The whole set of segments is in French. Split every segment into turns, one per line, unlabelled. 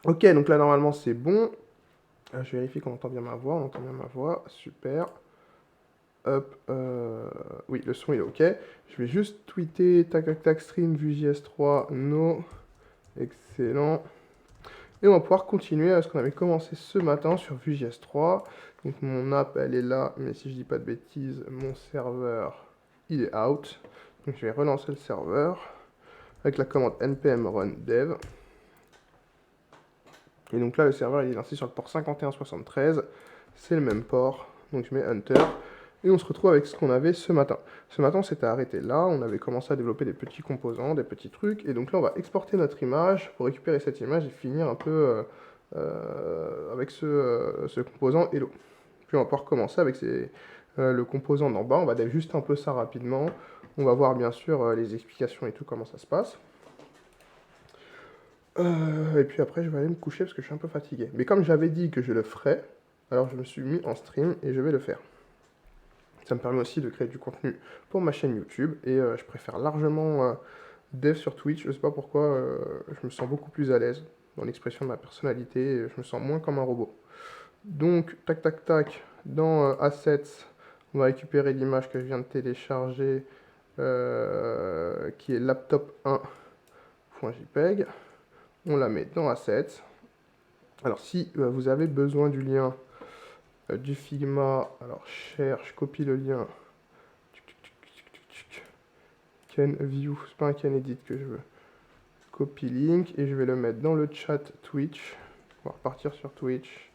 Ok, donc là normalement c'est bon. Je vérifie qu'on entend bien ma voix. On entend bien ma voix. Super. Hop. Oui, le son il est ok. Je vais juste tweeter tac tac tac stream Vue.js3 no. Excellent. Et on va pouvoir continuer à ce qu'on avait commencé ce matin sur Vue.js3. Donc mon app elle est là, mais si je dis pas de bêtises, mon serveur il est out. Donc je vais relancer le serveur avec la commande npm run dev. Et donc là le serveur il est lancé sur le port 5173. C'est le même port. Donc je mets enter. Et on se retrouve avec ce qu'on avait ce matin. Ce matin, on s'était arrêté là, on avait commencé à développer des petits composants, des petits trucs, et donc là, on va exporter notre image pour récupérer cette image et finir un peu avec ce composant Hello. Puis on va pouvoir commencer avec le composant d'en bas, on va dev juste un peu ça rapidement. On va voir bien sûr les explications et tout, comment ça se passe. Et puis après, je vais aller me coucher parce que je suis un peu fatigué. Mais comme j'avais dit que je le ferais, alors je me suis mis en stream et je vais le faire. Ça me permet aussi de créer du contenu pour ma chaîne YouTube et je préfère largement dev sur Twitch. Je sais pas pourquoi, je me sens beaucoup plus à l'aise dans l'expression de ma personnalité et je me sens moins comme un robot. Donc, tac tac tac, dans Assets, on va récupérer l'image que je viens de télécharger qui est laptop1.jpg. On la met dans Assets. Alors, si vous avez besoin du lien du Figma, alors je copie le lien. Can view, c'est pas un can edit que je veux. Copy link et je vais le mettre dans le chat Twitch. On va repartir sur Twitch.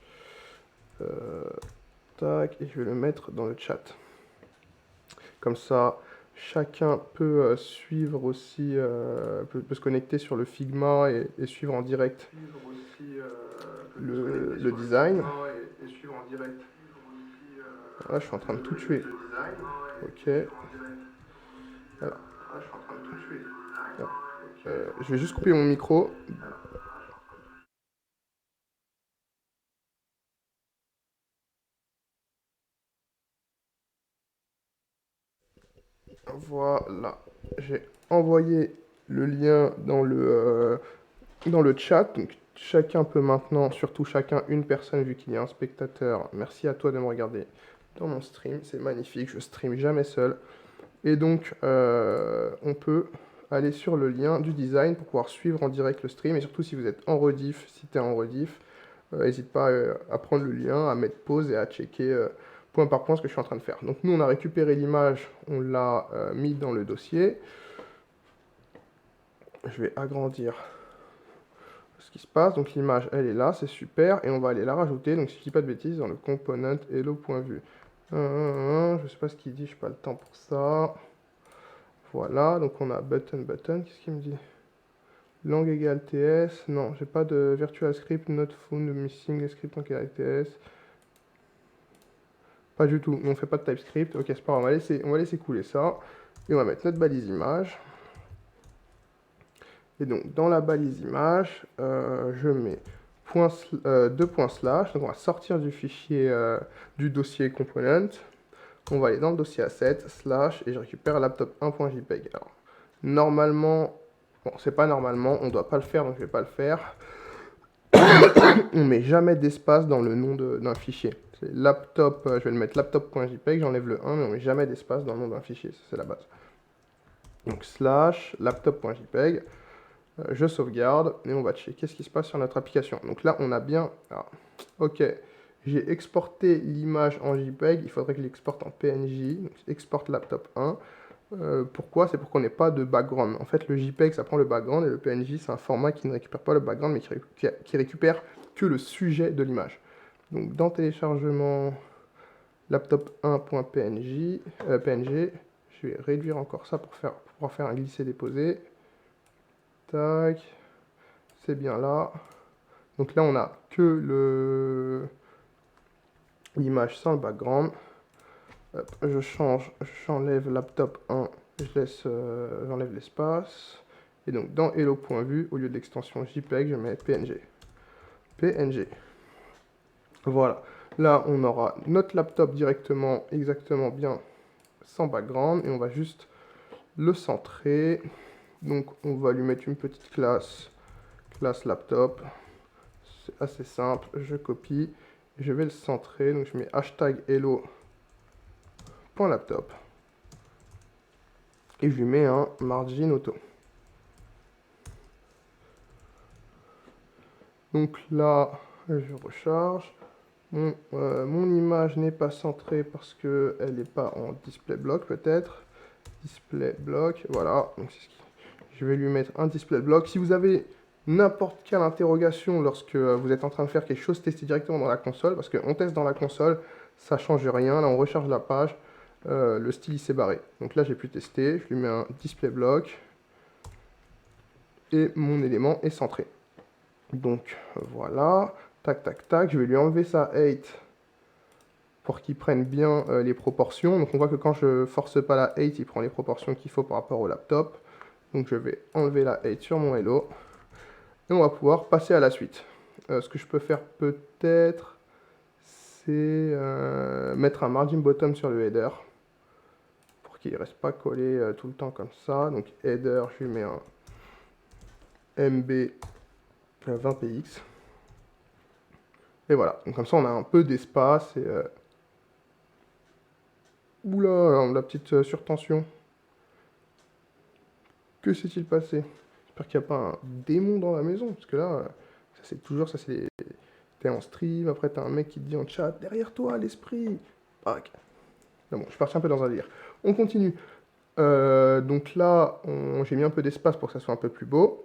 Tac, et je vais le mettre dans le chat. Comme ça, chacun peut suivre aussi, peut se connecter sur le Figma et suivre en direct le design. Là, je suis en train de tout tuer. Ok. Alors, je vais juste couper mon micro. Voilà. J'ai envoyé le lien dans le chat. Donc, chacun peut maintenant, surtout chacun, une personne, vu qu'il y a un spectateur. Merci à toi de me regarder dans mon stream. C'est magnifique. Je stream jamais seul. Et donc, on peut aller sur le lien du design pour pouvoir suivre en direct le stream. Et surtout, si vous êtes en rediff, si tu es en rediff, n'hésite pas à prendre le lien, à mettre pause et à checker point par point ce que je suis en train de faire. Donc nous, on a récupéré l'image, on l'a mis dans le dossier. Je vais agrandir ce qui se passe. Donc l'image, elle est là, c'est super. Et on va aller la rajouter, donc si je dis pas de bêtises, dans le component hello.vue. Je sais pas ce qu'il dit, je n'ai pas le temps pour ça. Voilà, donc on a button. Qu'est-ce qu'il me dit? Langue égale TS. Non, j'ai pas de virtual script, not found missing script en TS. Pas du tout, on fait pas de TypeScript. Ok, c'est pas grave, on va laisser couler ça. Et on va mettre notre balise image. Et donc, dans la balise image, je mets deux points slash. Donc, on va sortir du fichier du dossier component. On va aller dans le dossier asset, slash, et je récupère laptop1.jpg. Alors, normalement, bon, c'est pas normalement, on doit pas le faire, donc je vais pas le faire. On met jamais d'espace dans le nom d'un fichier. C'est laptop, je vais le mettre laptop.jpg, j'enlève le 1, mais on met jamais d'espace dans le nom d'un fichier, c'est la base. Donc slash laptop.jpg, je sauvegarde et on va checker ce qui se passe sur notre application. Donc là, on a bien, ok, j'ai exporté l'image en JPEG, il faudrait que je l'exporte en PNG, donc exporte laptop 1. Pourquoi? C'est pour qu'on n'ait pas de background. En fait, le JPEG, ça prend le background, et le PNG, c'est un format qui ne récupère pas le background, mais qui récupère que le sujet de l'image. Donc, dans téléchargement laptop1.png, PNG, je vais réduire encore ça pour pouvoir faire un glisser-déposer. Tac, c'est bien là. Donc là, on a que l'image sans le background. Hop, j'enlève laptop 1, j'enlève l'espace. Et donc dans hello.vue, au lieu de l'extension JPEG, je mets PNG. PNG. Voilà. Là, on aura notre laptop directement, exactement bien, sans background. Et on va juste le centrer. Donc on va lui mettre une petite classe laptop. c'est assez simple. Je copie, je vais le centrer. Donc je mets hashtag hello.laptop. Et je lui mets un margin auto. Donc là, je recharge. Mon image n'est pas centrée parce qu'elle n'est pas en display block peut-être. Display block, voilà. Donc je vais lui mettre un display block. Si vous avez n'importe quelle interrogation lorsque vous êtes en train de faire quelque chose, testez directement dans la console parce qu'on teste dans la console, ça change rien. Là, on recharge la page, le style s'est barré. Donc là, j'ai pu tester. Je lui mets un display block et mon élément est centré. Donc voilà, tac tac tac, je vais lui enlever sa height pour qu'il prenne bien les proportions. Donc on voit que quand je force pas la height, il prend les proportions qu'il faut par rapport au laptop. Donc je vais enlever la height sur mon Hello. Et on va pouvoir passer à la suite. Ce que je peux faire peut-être, c'est mettre un margin bottom sur le header. Pour qu'il ne reste pas collé tout le temps comme ça. Donc header, je lui mets un MB 20px. Et voilà, donc comme ça on a un peu d'espace et... Oula, la petite surtension. Que s'est-il passé? J'espère qu'il n'y a pas un démon dans la maison, parce que là, ça c'est toujours, ça c'est... T'es en stream, après t'as un mec qui te dit en chat, derrière toi, l'esprit. Ah, ok. Non, bon, je suis parti un peu dans un délire. On continue. Donc là, j'ai mis un peu d'espace pour que ça soit un peu plus beau.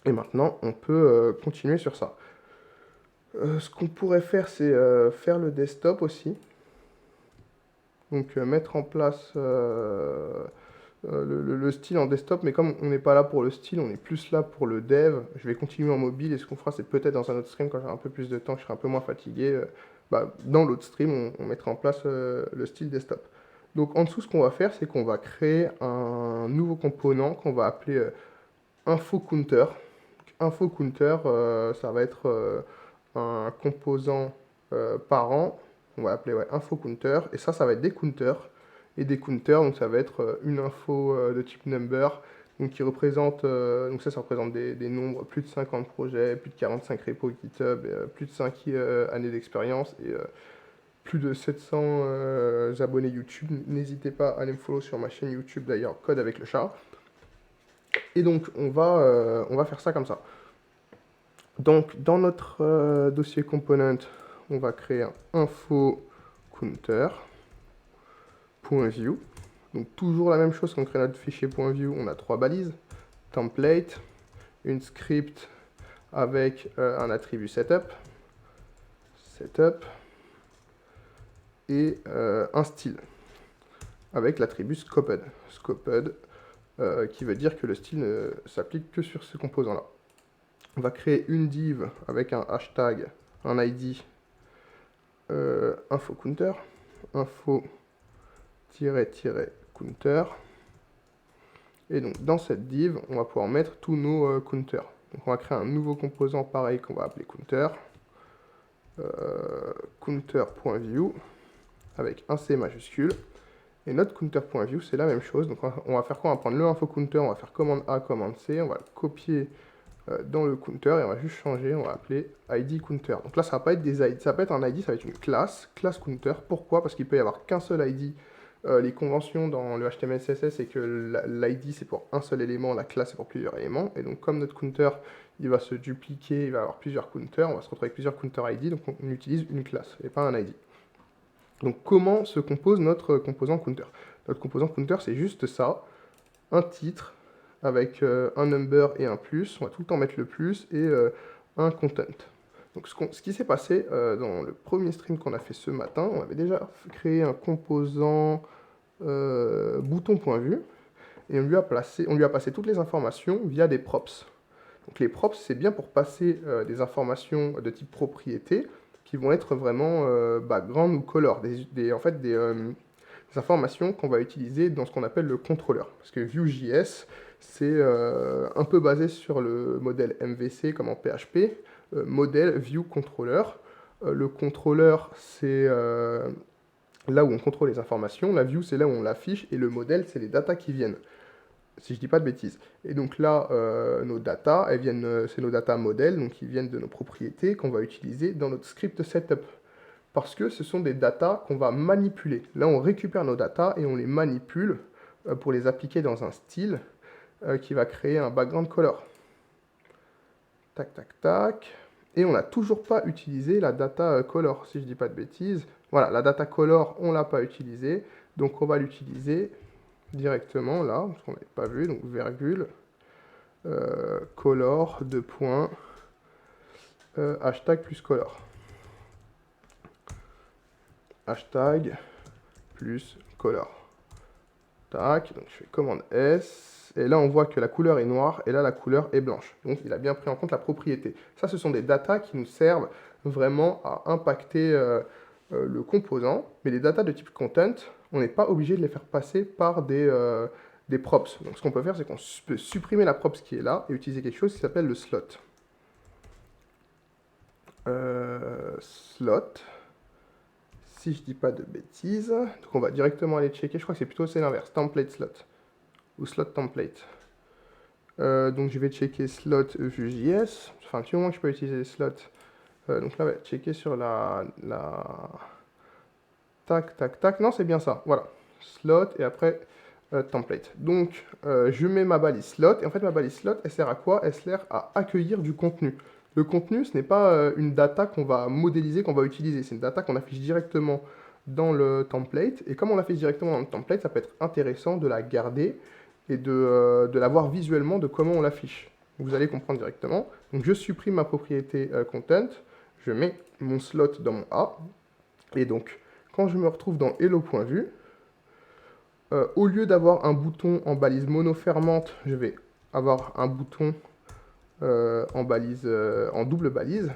Et maintenant, on peut continuer sur ça. Ce qu'on pourrait faire, c'est faire le desktop aussi. Donc mettre en place le style en desktop, mais comme on n'est pas là pour le style, on est plus là pour le dev. Je vais continuer en mobile et ce qu'on fera, c'est peut-être dans un autre stream, quand j'aurai un peu plus de temps, que je serai un peu moins fatigué. Dans l'autre stream, on mettra en place le style desktop. Donc en dessous, ce qu'on va faire, c'est qu'on va créer un nouveau component qu'on va appeler info counter. Info counter, ça va être un composant parent, on va appeler info counter, et ça va être des counters. Et des counters, donc ça va être une info de type number, donc qui représente, donc ça représente des nombres, plus de 50 projets, plus de 45 repos GitHub, plus de 5 années d'expérience et plus de 700 abonnés YouTube. N'hésitez pas à aller me follow sur ma chaîne YouTube d'ailleurs, Code avec le chat. Et donc on va faire ça comme ça. Donc dans notre dossier component, on va créer un info counter. .view. Donc toujours la même chose quand on crée notre fichier .view, on a 3 balises, template, une script avec un attribut setup, et un style avec l'attribut scoped. Scoped qui veut dire que le style ne s'applique que sur ce composant là. On va créer une div avec un hashtag, un ID info counter, info counter. Et donc dans cette div, on va pouvoir mettre tous nos counters. Donc on va créer un nouveau composant pareil qu'on va appeler counter. Counter.view avec un C majuscule. Et notre counter.view, c'est la même chose. Donc on va faire quoi? On va prendre le info counter, on va faire commande A, commande C, on va le copier dans le counter et on va juste changer, on va appeler ID counter. Donc là, ça va pas être des ID, ça va pas être un ID, ça va être une classe counter. Pourquoi? Parce qu'il peut y avoir qu'un seul ID. Les conventions dans le HTML CSS, c'est que l'ID c'est pour un seul élément, la classe c'est pour plusieurs éléments. Et donc comme notre counter, il va se dupliquer, il va avoir plusieurs counters, on va se retrouver avec plusieurs counter ID, donc on utilise une classe et pas un ID. Donc comment se compose notre composant counter? Notre composant counter, c'est juste ça, un titre avec un number et un plus, on va tout le temps mettre le plus, et un content. Donc ce qui s'est passé dans le premier stream qu'on a fait ce matin, on avait déjà créé un composant bouton.vue, et on lui a passé toutes les informations via des props. Donc les props, c'est bien pour passer des informations de type propriété, qui vont être vraiment background ou color, en fait des informations qu'on va utiliser dans ce qu'on appelle le contrôleur. Parce que Vue.js, c'est un peu basé sur le modèle MVC comme en PHP, modèle View Controller. Le contrôleur, c'est là où on contrôle les informations, la view, c'est là où on l'affiche, et le modèle, c'est les datas qui viennent. si je dis pas de bêtises. Et donc là, nos data, elles viennent, c'est nos data modèles, donc ils viennent de nos propriétés qu'on va utiliser dans notre script setup. Parce que ce sont des data qu'on va manipuler. Là, on récupère nos data et on les manipule pour les appliquer dans un style qui va créer un background color. Tac, tac, tac. Et on n'a toujours pas utilisé la data color, si je dis pas de bêtises. Voilà, la data color, on l'a pas utilisée. Donc on va l'utiliser directement là, parce qu'on n'avait pas vu, donc virgule, color, deux points, hashtag plus color. Hashtag plus color. Tac, donc je fais commande S, et là on voit que la couleur est noire, et là la couleur est blanche. Donc il a bien pris en compte la propriété. Ça, ce sont des datas qui nous servent vraiment à impacter le composant, mais les datas de type content, on n'est pas obligé de les faire passer par des props. Donc ce qu'on peut faire, c'est qu'on peut supprimer la props qui est là, et utiliser quelque chose qui s'appelle le slot. Slot, si je dis pas de bêtises, donc on va directement aller checker, je crois que c'est l'inverse, template slot, ou slot template. Donc je vais checker slot Vue.js, enfin un petit moment que je peux utiliser les slots. Donc là, on va checker sur la... Tac, tac, tac, non c'est bien ça, voilà. Slot et après template. Donc je mets ma balise slot, et en fait ma balise slot, elle sert à quoi? Elle sert à accueillir du contenu. Le contenu, ce n'est pas une data qu'on va modéliser, qu'on va utiliser. C'est une data qu'on affiche directement dans le template. Et comme on l'affiche directement dans le template, ça peut être intéressant de la garder et de la voir visuellement de comment on l'affiche. Vous allez comprendre directement. Donc je supprime ma propriété content. Je mets mon slot dans mon A. Et donc, quand je me retrouve dans hello.vue, au lieu d'avoir un bouton en balise monofermante, je vais avoir un bouton en double balise,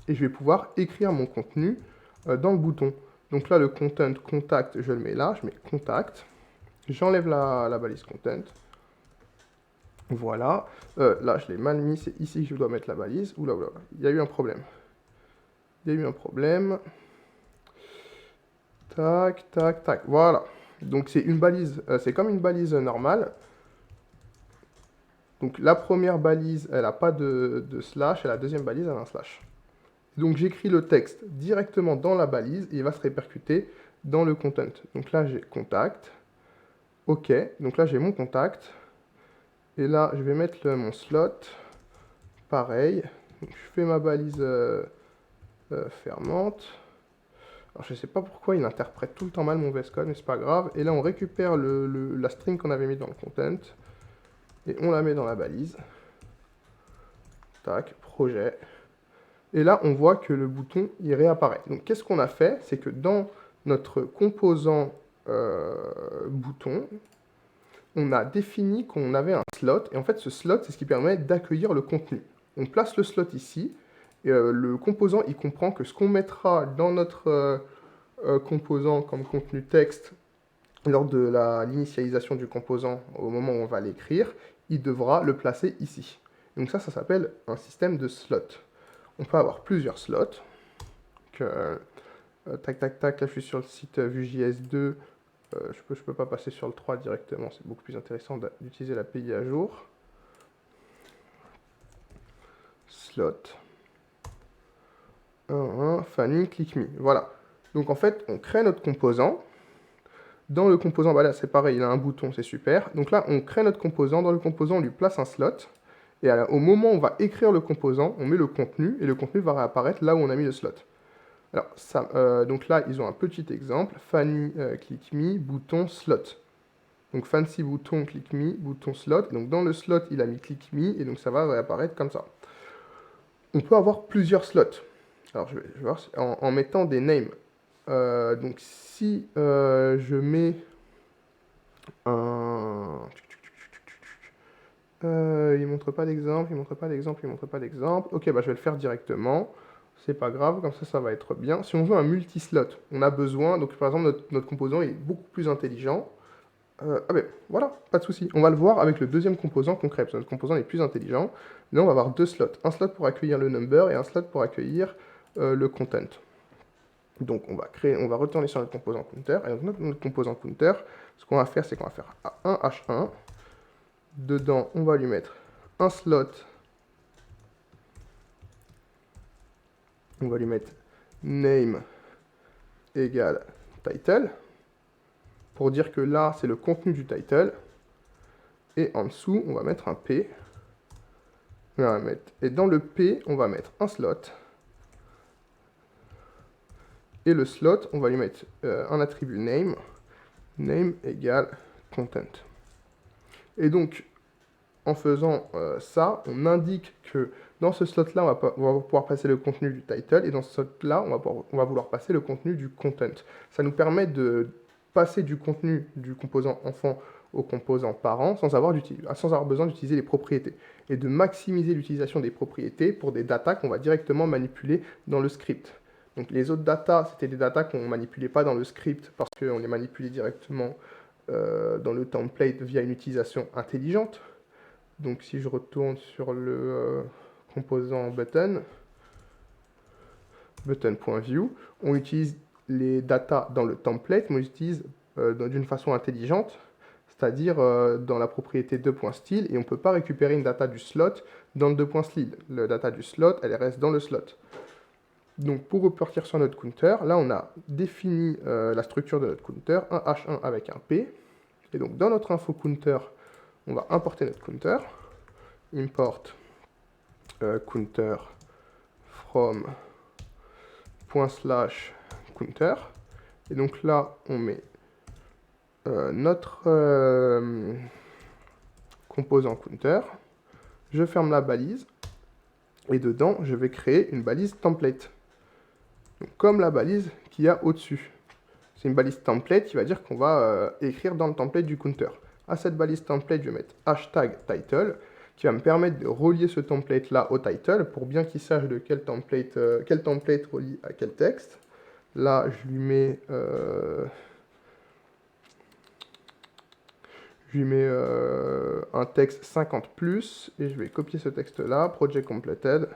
et je vais pouvoir écrire mon contenu dans le bouton. Donc là, le content contact, je le mets là, je mets contact, j'enlève la balise content, voilà. Là, je l'ai mal mis, c'est ici que je dois mettre la balise. Oula, oula, il y a eu un problème. Il y a eu un problème. Tac, tac, tac, voilà. Donc c'est une balise, c'est comme une balise normale. Donc la première balise, elle n'a pas de slash, et la deuxième balise, elle a un slash. Donc j'écris le texte directement dans la balise, et il va se répercuter dans le content. Donc là, j'ai contact. OK, donc là, j'ai mon contact. Et là, je vais mettre mon slot. Pareil. Donc, je fais ma balise fermante. Alors, je ne sais pas pourquoi il interprète tout le temps mal mon VS Code, mais c'est pas grave. Et là, on récupère la string qu'on avait mis dans le content. Et on la met dans la balise. Tac, projet. Et là, on voit que le bouton, il réapparaît. Donc, qu'est-ce qu'on a fait? C'est que dans notre composant bouton, on a défini qu'on avait un slot. Et en fait, ce slot, c'est ce qui permet d'accueillir le contenu. On place le slot ici. Et, le composant, il comprend que ce qu'on mettra dans notre composant comme contenu texte lors de l'initialisation du composant au moment où on va l'écrire, il devra le placer ici. Donc ça s'appelle un système de slot. On peut avoir plusieurs slots. Tac, tac, tac, là je suis sur le site Vue.js 2. Je peux pas passer sur le 3 directement, c'est beaucoup plus intéressant d'utiliser l'API à jour. Slot. Fanny, click me. Voilà. Donc en fait, on crée notre composant. Dans le composant, bah là c'est pareil, il a un bouton, c'est super. Donc là, on crée notre composant. Dans le composant, on lui place un slot. Et au moment où on va écrire le composant, on met le contenu. Et le contenu va réapparaître là où on a mis le slot. Alors, donc là, ils ont un petit exemple. Fanny, click me, bouton, slot. Donc fancy bouton, click me, bouton, slot. Donc dans le slot, il a mis click me. Et donc ça va réapparaître comme ça. On peut avoir plusieurs slots. Alors, je vais voir en mettant des names. Donc si je mets un... il montre pas d'exemple, il montre pas d'exemple, il montre pas d'exemple. Ok, bah je vais le faire directement. C'est pas grave, comme ça va être bien. Si on veut un multi-slot, on a besoin... Donc par exemple, notre composant est beaucoup plus intelligent. Ah ben voilà, pas de souci. On va le voir avec le deuxième composant qu'on crée, parce que notre composant est plus intelligent. Là, on va avoir deux slots. Un slot pour accueillir le number et un slot pour accueillir le content. Donc on va retourner sur notre composant counter. Et donc notre composant counter, ce qu'on va faire, c'est qu'on va faire A1, H1. Dedans, on va lui mettre un slot. On va lui mettre name égale title, pour dire que là, c'est le contenu du title. Et en dessous, on va mettre un P. Et dans le P, on va mettre un slot. Et le slot, on va lui mettre un attribut name. Name égale content. Et donc, en faisant ça, on indique que dans ce slot-là, on va pouvoir passer le contenu du title, et dans ce slot-là, on va vouloir passer le contenu du content. Ça nous permet de passer du contenu du composant enfant au composant parent sans avoir besoin d'utiliser les propriétés, et de maximiser l'utilisation des propriétés pour des datas qu'on va directement manipuler dans le script. Donc les autres datas, c'était des datas qu'on ne manipulait pas dans le script parce qu'on les manipulait directement dans le template via une utilisation intelligente. Donc si je retourne sur le composant button.view, on utilise les datas dans le template, mais on utilise d'une façon intelligente, c'est-à-dire dans la propriété 2.style, et on ne peut pas récupérer une data du slot dans le 2.style. La data du slot, elle reste dans le slot. Donc pour repartir sur notre counter, là on a défini la structure de notre counter, un H1 avec un P, et donc dans notre info counter, on va importer notre counter, import counter from ./counter, et donc là on met notre composant counter, je ferme la balise, et dedans je vais créer une balise template, donc, comme la balise qu'il y a au-dessus. C'est une balise template qui va dire qu'on va écrire dans le template du counter. À cette balise template, je vais mettre hashtag title, qui va me permettre de relier ce template-là au title, pour bien qu'il sache de quel template relie à quel texte. Là, je lui mets un texte 50+, et je vais copier ce texte-là, project completed.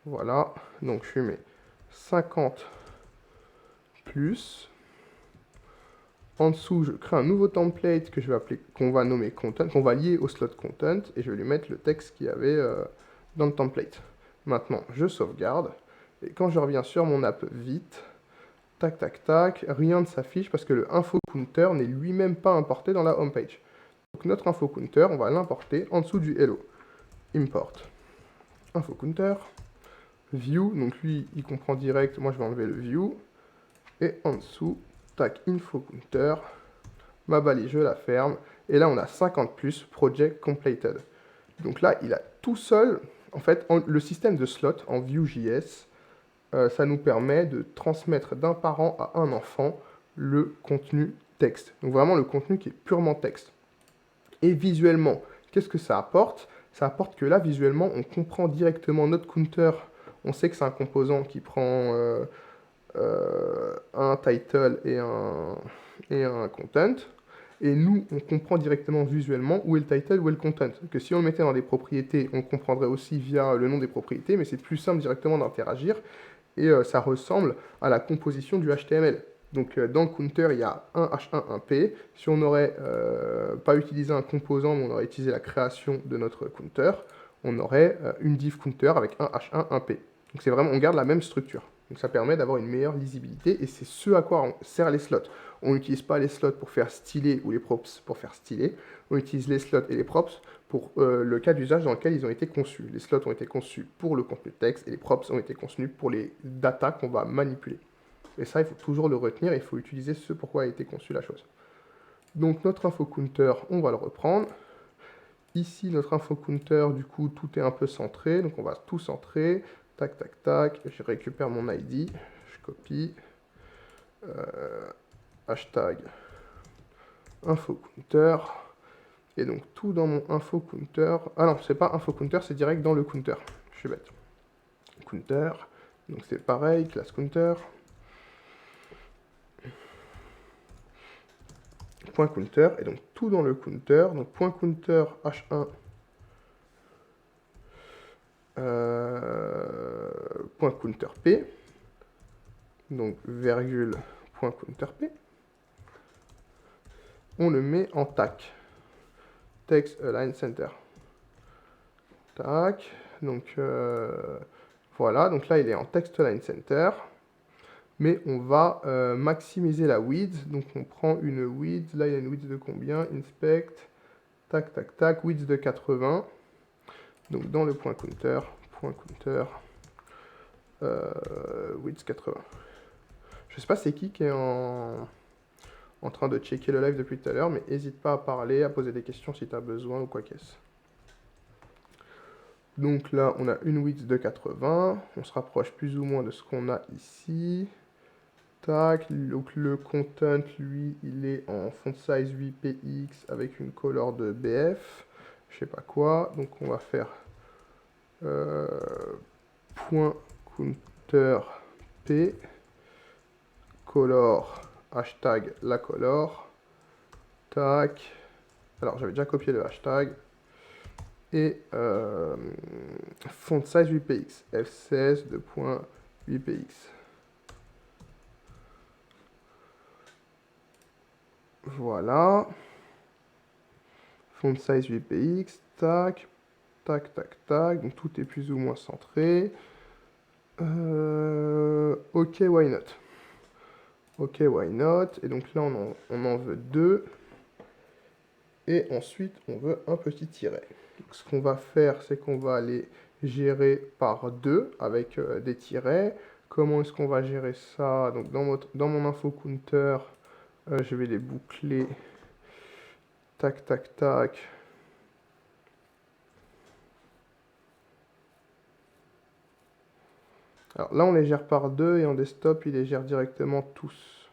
Voilà, donc je lui mets 50+. En dessous, je crée un nouveau template que je vais appeler, qu'on va nommer content, qu'on va lier au slot content, et je vais lui mettre le texte qu'il y avait dans le template. Maintenant, je sauvegarde, et quand je reviens sur mon app vite, tac tac tac, rien ne s'affiche parce que le info counter n'est lui-même pas importé dans la home page. Donc notre info counter, on va l'importer en dessous du hello. Import info counter, view, donc lui il comprend direct, moi je vais enlever le view, et en dessous, tac, info counter, ma balise je la ferme, et là on a 50+, project completed. Donc là il a tout seul, en fait, le système de slot en Vue.js, ça nous permet de transmettre d'un parent à un enfant le contenu texte. Donc vraiment le contenu qui est purement texte. Et visuellement, qu'est-ce que ça apporte? Ça apporte que là, visuellement, on comprend directement notre counter. On sait que c'est un composant qui prend un title et un content. Et nous, on comprend directement visuellement où est le title, où est le content. Que si on le mettait dans des propriétés, on comprendrait aussi via le nom des propriétés, mais c'est plus simple directement d'interagir. Et ça ressemble à la composition du HTML. Donc dans le counter, il y a un H1, un P. Si on n'aurait pas utilisé un composant, mais on aurait utilisé la création de notre counter, on aurait une div counter avec un H1, un P. Donc c'est vraiment, on garde la même structure. Donc ça permet d'avoir une meilleure lisibilité, et c'est ce à quoi sert les slots. On n'utilise pas les slots pour faire styler ou les props pour faire styler. On utilise les slots et les props pour le cas d'usage dans lequel ils ont été conçus. Les slots ont été conçus pour le contenu texte, et les props ont été conçus pour les datas qu'on va manipuler. Et ça, il faut toujours le retenir, il faut utiliser ce pourquoi a été conçue la chose. Donc notre info counter, on va le reprendre. Ici, notre info counter, du coup, tout est un peu centré, donc on va tout centrer. Tac, tac, tac, je récupère mon ID, je copie. Hashtag info counter. Et donc tout dans mon info counter. Ah non, c'est pas info counter, c'est direct dans le counter. Je suis bête. Counter. Donc c'est pareil, classe counter. Point counter. Et donc tout dans le counter. Donc point counter H1. Point counter P. Donc virgule point counter P. On le met en tac. text align center. Tac. Donc voilà, donc là il est en text align center. Mais on va maximiser la width. Donc on prend une width, là il y a une width de combien? Inspect, tac, tac, tac, width de 80. Donc dans le point counter, width 80. Je sais pas c'est qui est en train de checker le live depuis tout à l'heure, mais n'hésite pas à parler, à poser des questions si tu as besoin ou quoi qu'est-ce. Donc là, on a une width de 80. On se rapproche plus ou moins de ce qu'on a ici. Tac, donc le content, lui, il est en font size 8px avec une color de BF. Je sais pas quoi. Donc on va faire point counter p color hashtag la color. Tac. Alors j'avais déjà copié le hashtag. Et font size 8px, f16 de point 8px. Voilà. Font size 8px, tac, tac, tac, tac. Donc tout est plus ou moins centré. Ok, why not? Ok, why not? Et donc là, on en veut 2. Et ensuite, on veut un petit tiret. Donc, ce qu'on va faire, c'est qu'on va aller gérer par 2 avec des tirets. Comment est-ce qu'on va gérer ça? Donc, dans mon info counter, je vais les boucler. Tac, tac, tac. Alors là, on les gère par 2 et en desktop, il les gère directement tous.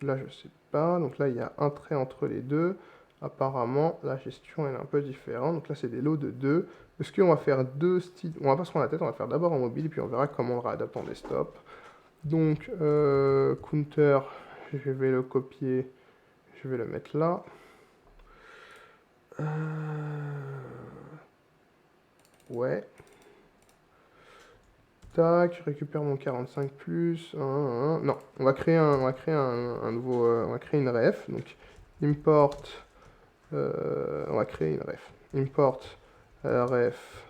Là, je sais pas. Donc là, il y a un trait entre les deux. Apparemment, la gestion elle est un peu différente. Donc là, c'est des lots de 2. Est-ce qu'on va faire 2 styles? On va pas se prendre la tête, on va faire d'abord en mobile, et puis on verra comment on le réadapte en desktop. Donc, counter, je vais le copier, je vais le mettre là. Ouais. Tac, je récupère mon 45 plus. Non, on va créer un nouveau, on va créer une ref. Donc, import. On va créer une ref. Import ref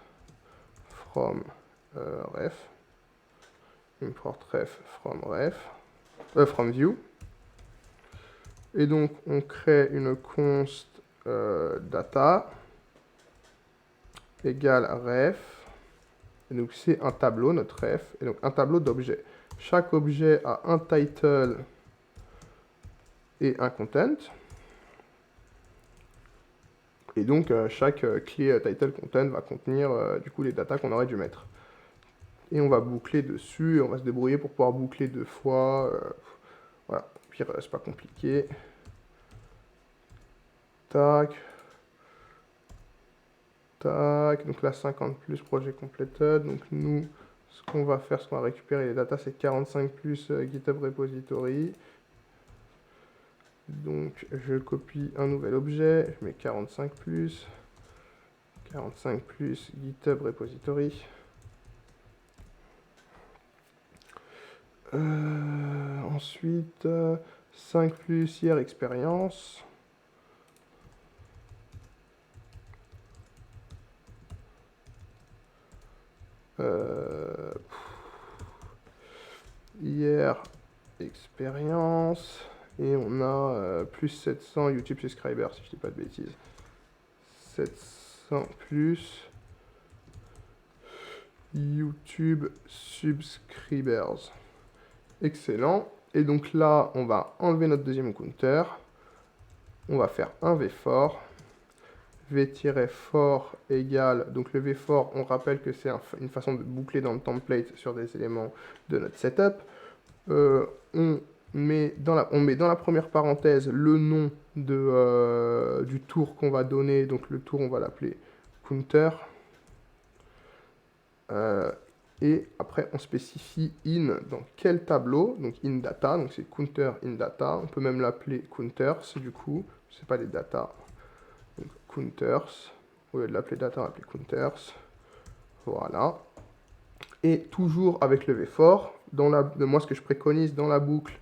from ref. Import ref from ref. From view. Et donc, on crée une const data égale ref. Et donc, c'est un tableau, notre ref. Et donc, un tableau d'objets. Chaque objet a un title et un content. Et donc, chaque clé title content va contenir du coup les datas qu'on aurait dû mettre. Et on va boucler dessus, et on va se débrouiller pour pouvoir boucler 2 fois. Voilà, pire, c'est pas compliqué. Tac. Tac, donc là 50 plus projet completed. Donc nous, ce qu'on va faire, ce qu'on va récupérer les datas, c'est 45 plus GitHub repository. Donc je copie un nouvel objet, je mets 45 plus GitHub repository. Ensuite, 5 plus hier expérience. Hier expérience. Et on a plus 700 YouTube subscribers, si je dis pas de bêtises. 700 plus YouTube subscribers. Excellent. Et donc là, on va enlever notre deuxième counter. On va faire un v-for. v-for égale, donc le v-for, on rappelle que c'est une façon de boucler dans le template sur des éléments de notre setup. On met dans la première parenthèse le nom du tour qu'on va donner. Donc le tour, on va l'appeler counter. Et après, on spécifie in dans quel tableau. Donc in data, donc c'est counter in data. On peut même l'appeler counters, du coup. C'est pas les data. Donc counters. Au lieu de l'appeler data, on va l'appeler counters. Voilà. Et toujours avec le v-for, moi ce que je préconise dans la boucle,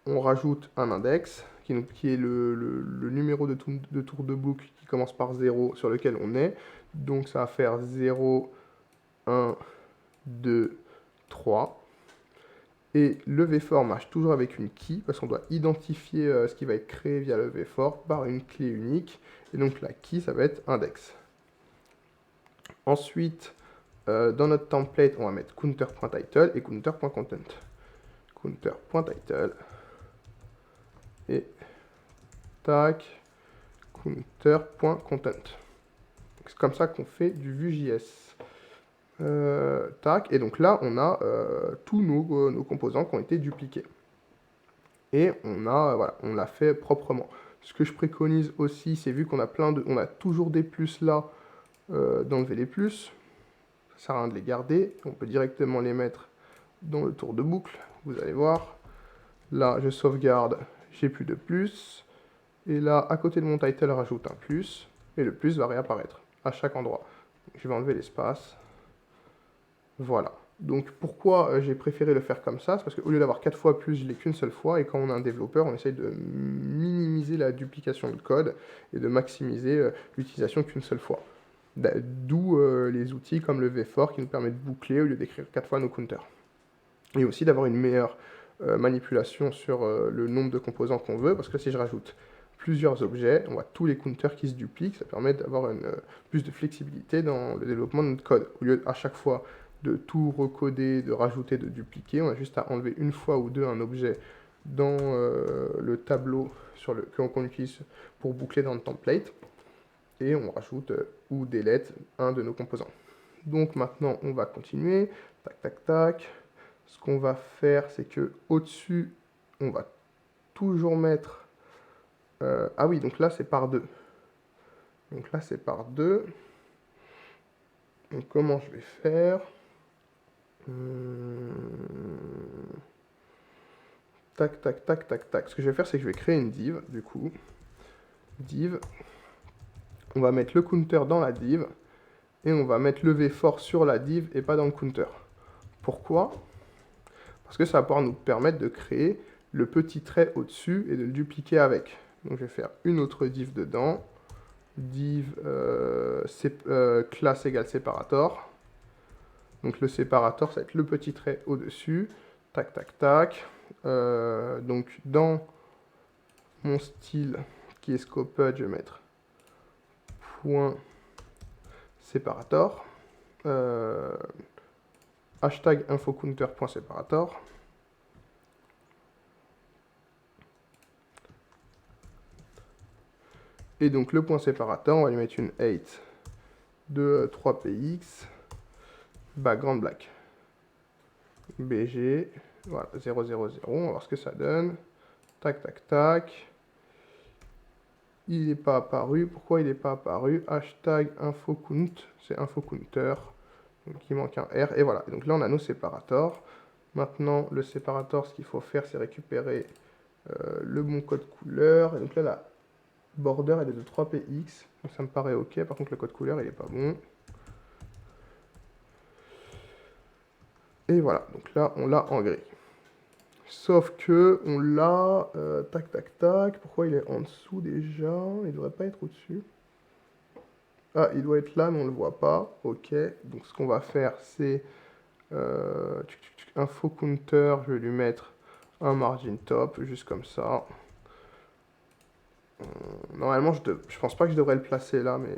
on rajoute un index qui est le numéro de tour de boucle qui commence par 0 sur lequel on est. Donc ça va faire 0, 1, 2, 3. Et le vFor marche toujours avec une key, parce qu'on doit identifier ce qui va être créé via le vFor par une clé unique. Et donc la key, ça va être index. Ensuite, dans notre template, on va mettre counter.title et counter.content. Counter.title et tac, counter.content. C'est comme ça qu'on fait du Vue.js. Tac, et donc là, on a tous nos composants qui ont été dupliqués. Et voilà, on l'a fait proprement. Ce que je préconise aussi, c'est vu qu'on a on a toujours des plus là, d'enlever les plus. Ça sert à rien de les garder. On peut directement les mettre dans le tour de boucle. Vous allez voir. Là, je sauvegarde, j'ai plus de plus. Et là, à côté de mon title, rajoute un plus. Et le plus va réapparaître à chaque endroit. Je vais enlever l'espace. Voilà. Donc pourquoi j'ai préféré le faire comme ça? C'est parce qu'au lieu d'avoir 4 fois plus, je l'ai qu'une seule fois. Et quand on a un développeur, on essaye de minimiser la duplication de code et de maximiser l'utilisation qu'une seule fois. D'où les outils comme le vFor qui nous permet de boucler au lieu d'écrire 4 fois nos counters. Et aussi d'avoir une meilleure manipulation sur le nombre de composants qu'on veut, parce que si je rajoute plusieurs objets, on voit tous les counters qui se dupliquent, ça permet d'avoir plus de flexibilité dans le développement de notre code. Au lieu à chaque fois de tout recoder, de rajouter, de dupliquer, on a juste à enlever une fois ou deux un objet dans le tableau qu'on utilise pour boucler dans le template, et on rajoute ou delete un de nos composants. Donc maintenant, on va continuer. Tac, tac, tac. Ce qu'on va faire, c'est que au-dessus, on va toujours mettre... ah oui, donc là, c'est par 2. Donc là, c'est par 2. Donc comment je vais faire? Tac, tac, tac, tac, tac. Ce que je vais faire, c'est que je vais créer une div, du coup. Div. On va mettre le counter dans la div. Et on va mettre le vFor sur la div et pas dans le counter. Pourquoi? Parce que ça va pouvoir nous permettre de créer le petit trait au-dessus et de le dupliquer avec. Donc je vais faire une autre div dedans. Div classe égale separator. Donc le separator, ça va être le petit trait au-dessus. Tac, tac, tac. Donc dans mon style qui est scoped, je vais mettre point separator. Hashtag infocounter.separator. Et donc le point séparateur, on va lui mettre une 8 de 3px, background black. BG, voilà, 0, 0, 0, on va voir ce que ça donne. Tac, tac, tac. Il n'est pas apparu. Pourquoi il n'est pas apparu? Hashtag infocount, c'est infocounter. Donc il manque un R, et voilà. Donc là, on a nos séparators. Maintenant, le séparateur, ce qu'il faut faire, c'est récupérer le bon code couleur. Et donc là, la border, elle est de 3px. Donc ça me paraît ok. Par contre, le code couleur, il n'est pas bon. Et voilà. Donc là, on l'a en gris. Sauf que on l'a... tac, tac, tac. Pourquoi il est en dessous déjà? Il ne devrait pas être au-dessus. Ah, il doit être là, mais on ne le voit pas. Ok. Donc ce qu'on va faire, c'est... info counter, je vais lui mettre un margin top, juste comme ça. Normalement, je pense pas que je devrais le placer là, mais...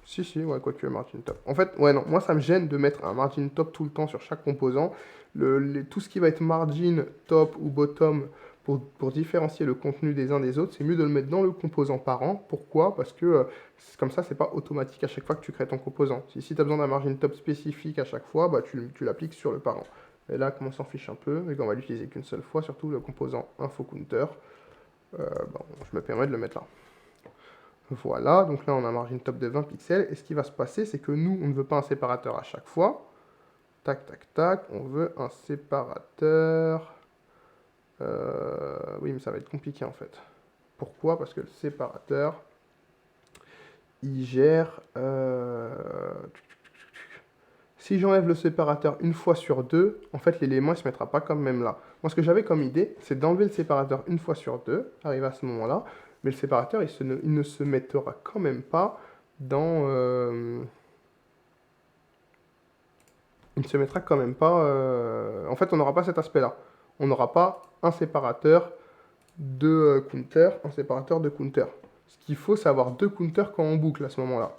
Si, ouais, quoique margin top. En fait, ouais, non, moi ça me gêne de mettre un margin top tout le temps sur chaque composant. Tout ce qui va être margin, top ou bottom, pour différencier le contenu des uns des autres, c'est mieux de le mettre dans le composant parent. Pourquoi? Parce que comme ça, c'est pas automatique à chaque fois que tu crées ton composant. Si tu as besoin d'un margin top spécifique à chaque fois, bah, tu l'appliques sur le parent. Et là, comme on s'en fiche un peu, et qu'on va l'utiliser qu'une seule fois, surtout le composant info counter, bon, je me permets de le mettre là. Voilà, donc là on a un margin top de 20 pixels, et ce qui va se passer, c'est que nous, on ne veut pas un séparateur à chaque fois. Tac, tac, tac, on veut un séparateur... oui, mais ça va être compliqué en fait. Pourquoi? Parce que le séparateur, il gère Si j'enlève le séparateur une fois sur deux, en fait, l'élément ne se mettra pas comme même là. Moi, ce que j'avais comme idée, c'est d'enlever le séparateur une fois sur deux, arrivé à ce moment-là, mais le séparateur, il ne se mettra quand même pas dans... il ne se mettra quand même pas... En fait, on n'aura pas cet aspect-là. On n'aura pas un séparateur de counter, un séparateur de counter. Ce qu'il faut, c'est avoir deux counters quand on boucle à ce moment-là.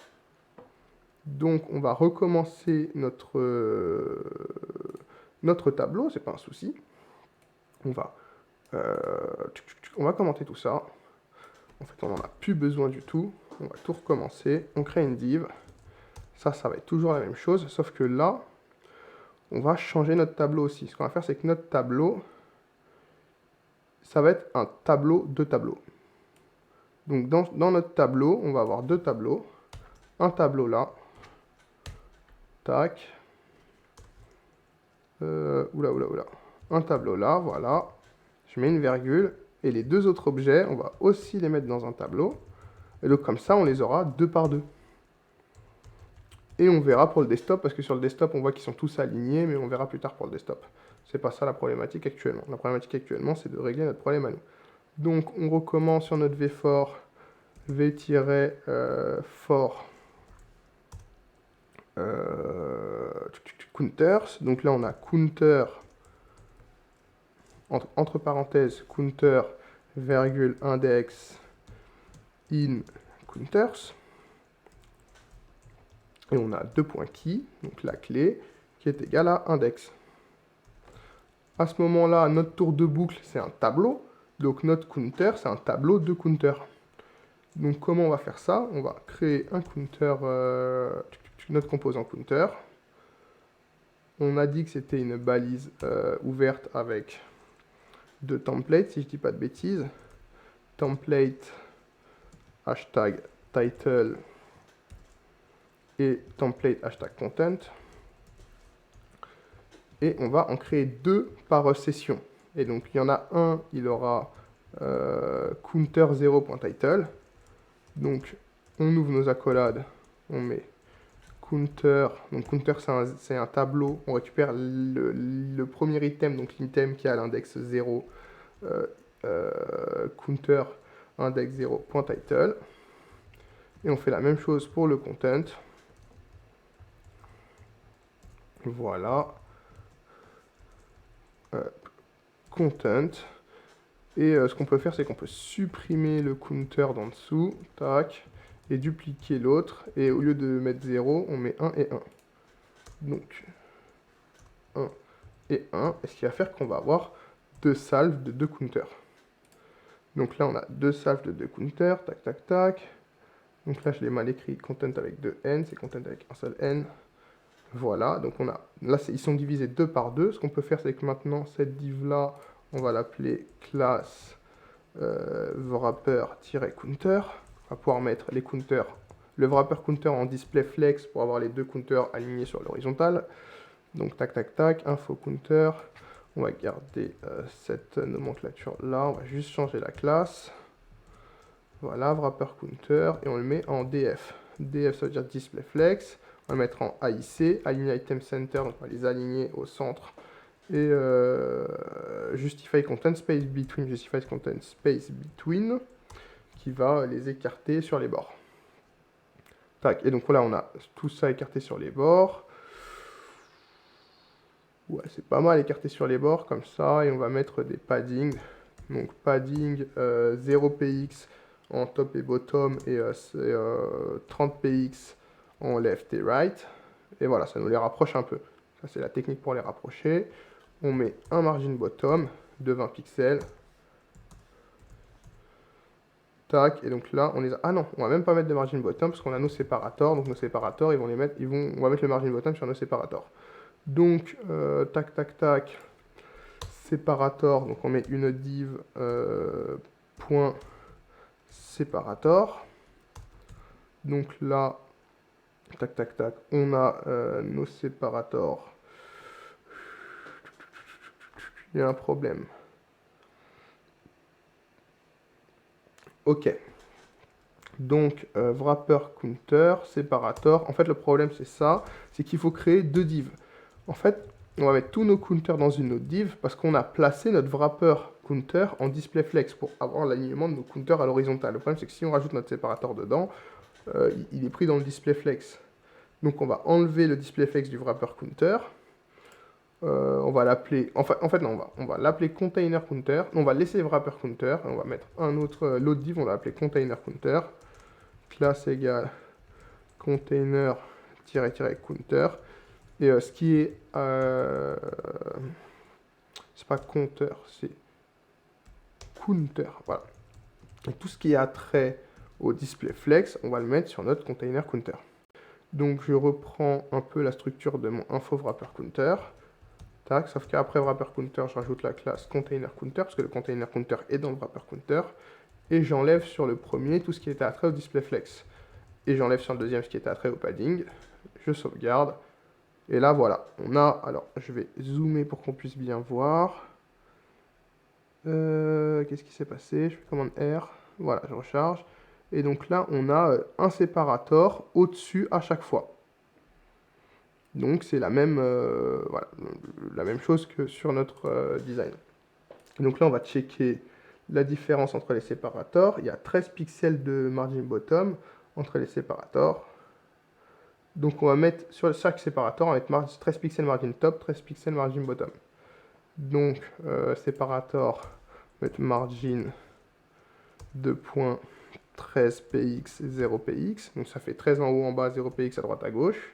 Donc, on va recommencer notre tableau, c'est pas un souci. On va commenter tout ça. En fait, on n'en a plus besoin du tout. On va tout recommencer. On crée une div. Ça va être toujours la même chose, sauf que là, on va changer notre tableau aussi. Ce qu'on va faire, c'est que notre tableau, ça va être un tableau de tableaux. Donc, dans notre tableau, on va avoir deux tableaux. Un tableau là. Tac. Oula. Un tableau là, voilà. Je mets une virgule. Et les deux autres objets, on va aussi les mettre dans un tableau. Et donc comme ça, on les aura deux par deux. Et on verra pour le desktop, parce que sur le desktop, on voit qu'ils sont tous alignés, mais on verra plus tard pour le desktop. C'est pas ça la problématique actuellement. La problématique actuellement, c'est de régler notre problème à nous. Donc on recommence sur notre v-for, v-for counters. Donc là, on a counter, entre parenthèses, counter, virgule, index, in counters. Et on a deux points key, donc la clé, qui est égale à index. À ce moment-là, notre tour de boucle, c'est un tableau. Donc notre counter, c'est un tableau de counter. Donc comment on va faire ça? On va créer un counter, notre composant counter. On a dit que c'était une balise ouverte avec deux templates, si je ne dis pas de bêtises. Template, hashtag title et template hashtag content. Et on va en créer deux par session. Et donc il y en a un, il aura counter 0.title. Donc on ouvre nos accolades, on met counter. Donc counter c'est un tableau, on récupère le premier item, donc l'item qui a l'index 0, counter index 0.title. Et on fait la même chose pour le content. Voilà. Content. Et ce qu'on peut faire, c'est qu'on peut supprimer le counter d'en dessous. Tac. Et dupliquer l'autre. Et au lieu de mettre 0, on met 1 et 1. Donc, 1 et 1. Et ce qui va faire qu'on va avoir deux salves de deux counters. Donc là, on a deux salves de deux counters. Tac, tac, tac. Donc là, je l'ai mal écrit. Content avec deux n. C'est content avec un seul n. Voilà, donc on a, là ils sont divisés deux par deux. Ce qu'on peut faire, c'est que maintenant, cette div-là, on va l'appeler class wrapper-counter. On va pouvoir mettre les counters, le wrapper counter en display flex pour avoir les deux counters alignés sur l'horizontale. Donc tac, tac, tac, info counter. On va garder cette nomenclature-là. On va juste changer la classe. Voilà, wrapper counter, et on le met en df. Df, ça veut dire display flex. On va le mettre en AIC, align item center, donc on va les aligner au centre. Et justify content space between, qui va les écarter sur les bords. Tac, et donc là on a tout ça écarté sur les bords. Ouais, c'est pas mal écarté sur les bords comme ça, et on va mettre des paddings. Donc padding 0px en top et bottom, et 30px en left et right. Et voilà, ça nous les rapproche un peu. Ça, c'est la technique pour les rapprocher. On met un margin bottom de 20 pixels. Tac, et donc là, on les a... Ah non, on va même pas mettre de margin bottom parce qu'on a nos séparators. Donc nos séparators, ils vont les mettre... On va mettre le margin bottom sur nos séparators. Donc, tac, tac, tac. Séparator, donc on met une div point séparator. Donc là, tac, tac, tac, on a nos séparators. Il y a un problème. Ok. Donc, wrapper counter, separator. En fait, le problème, c'est ça, c'est qu'il faut créer deux divs. En fait, on va mettre tous nos counters dans une autre div parce qu'on a placé notre wrapper counter en display flex pour avoir l'alignement de nos counters à l'horizontale. Le problème, c'est que si on rajoute notre séparateur dedans, il est pris dans le display flex. Donc, on va enlever le display flex du wrapper counter. On va l'appeler, non, on va l'appeler container counter. On va laisser wrapper counter. On va mettre l'autre div, on va l'appeler container counter. Classe égale container-counter. Et ce qui est, c'est pas compteur, c'est counter, voilà. Et tout ce qui a trait au display flex, on va le mettre sur notre container counter. Donc je reprends un peu la structure de mon info wrapper counter. Tac, sauf qu'après wrapper counter, je rajoute la classe container counter, parce que le container counter est dans le wrapper counter. Et j'enlève sur le premier tout ce qui était attrait au display flex. Et j'enlève sur le deuxième ce qui était attrait au padding. Je sauvegarde. Et là, voilà, on a... Alors, je vais zoomer pour qu'on puisse bien voir. Qu'est-ce qui s'est passé? Je fais commande R. Voilà, je recharge. Et donc là, on a un séparateur au-dessus à chaque fois. Donc, c'est la même, voilà, la même chose que sur notre design. Donc là, on va checker la différence entre les séparateurs. Il y a 13 pixels de margin bottom entre les séparateurs. Donc on va mettre sur chaque séparateur, on va mettre 13 pixels margin top, 13 pixels margin bottom. Donc séparateur, on va mettre margin 2.13px, 0px. Donc ça fait 13 en haut, en bas, 0px à droite, à gauche.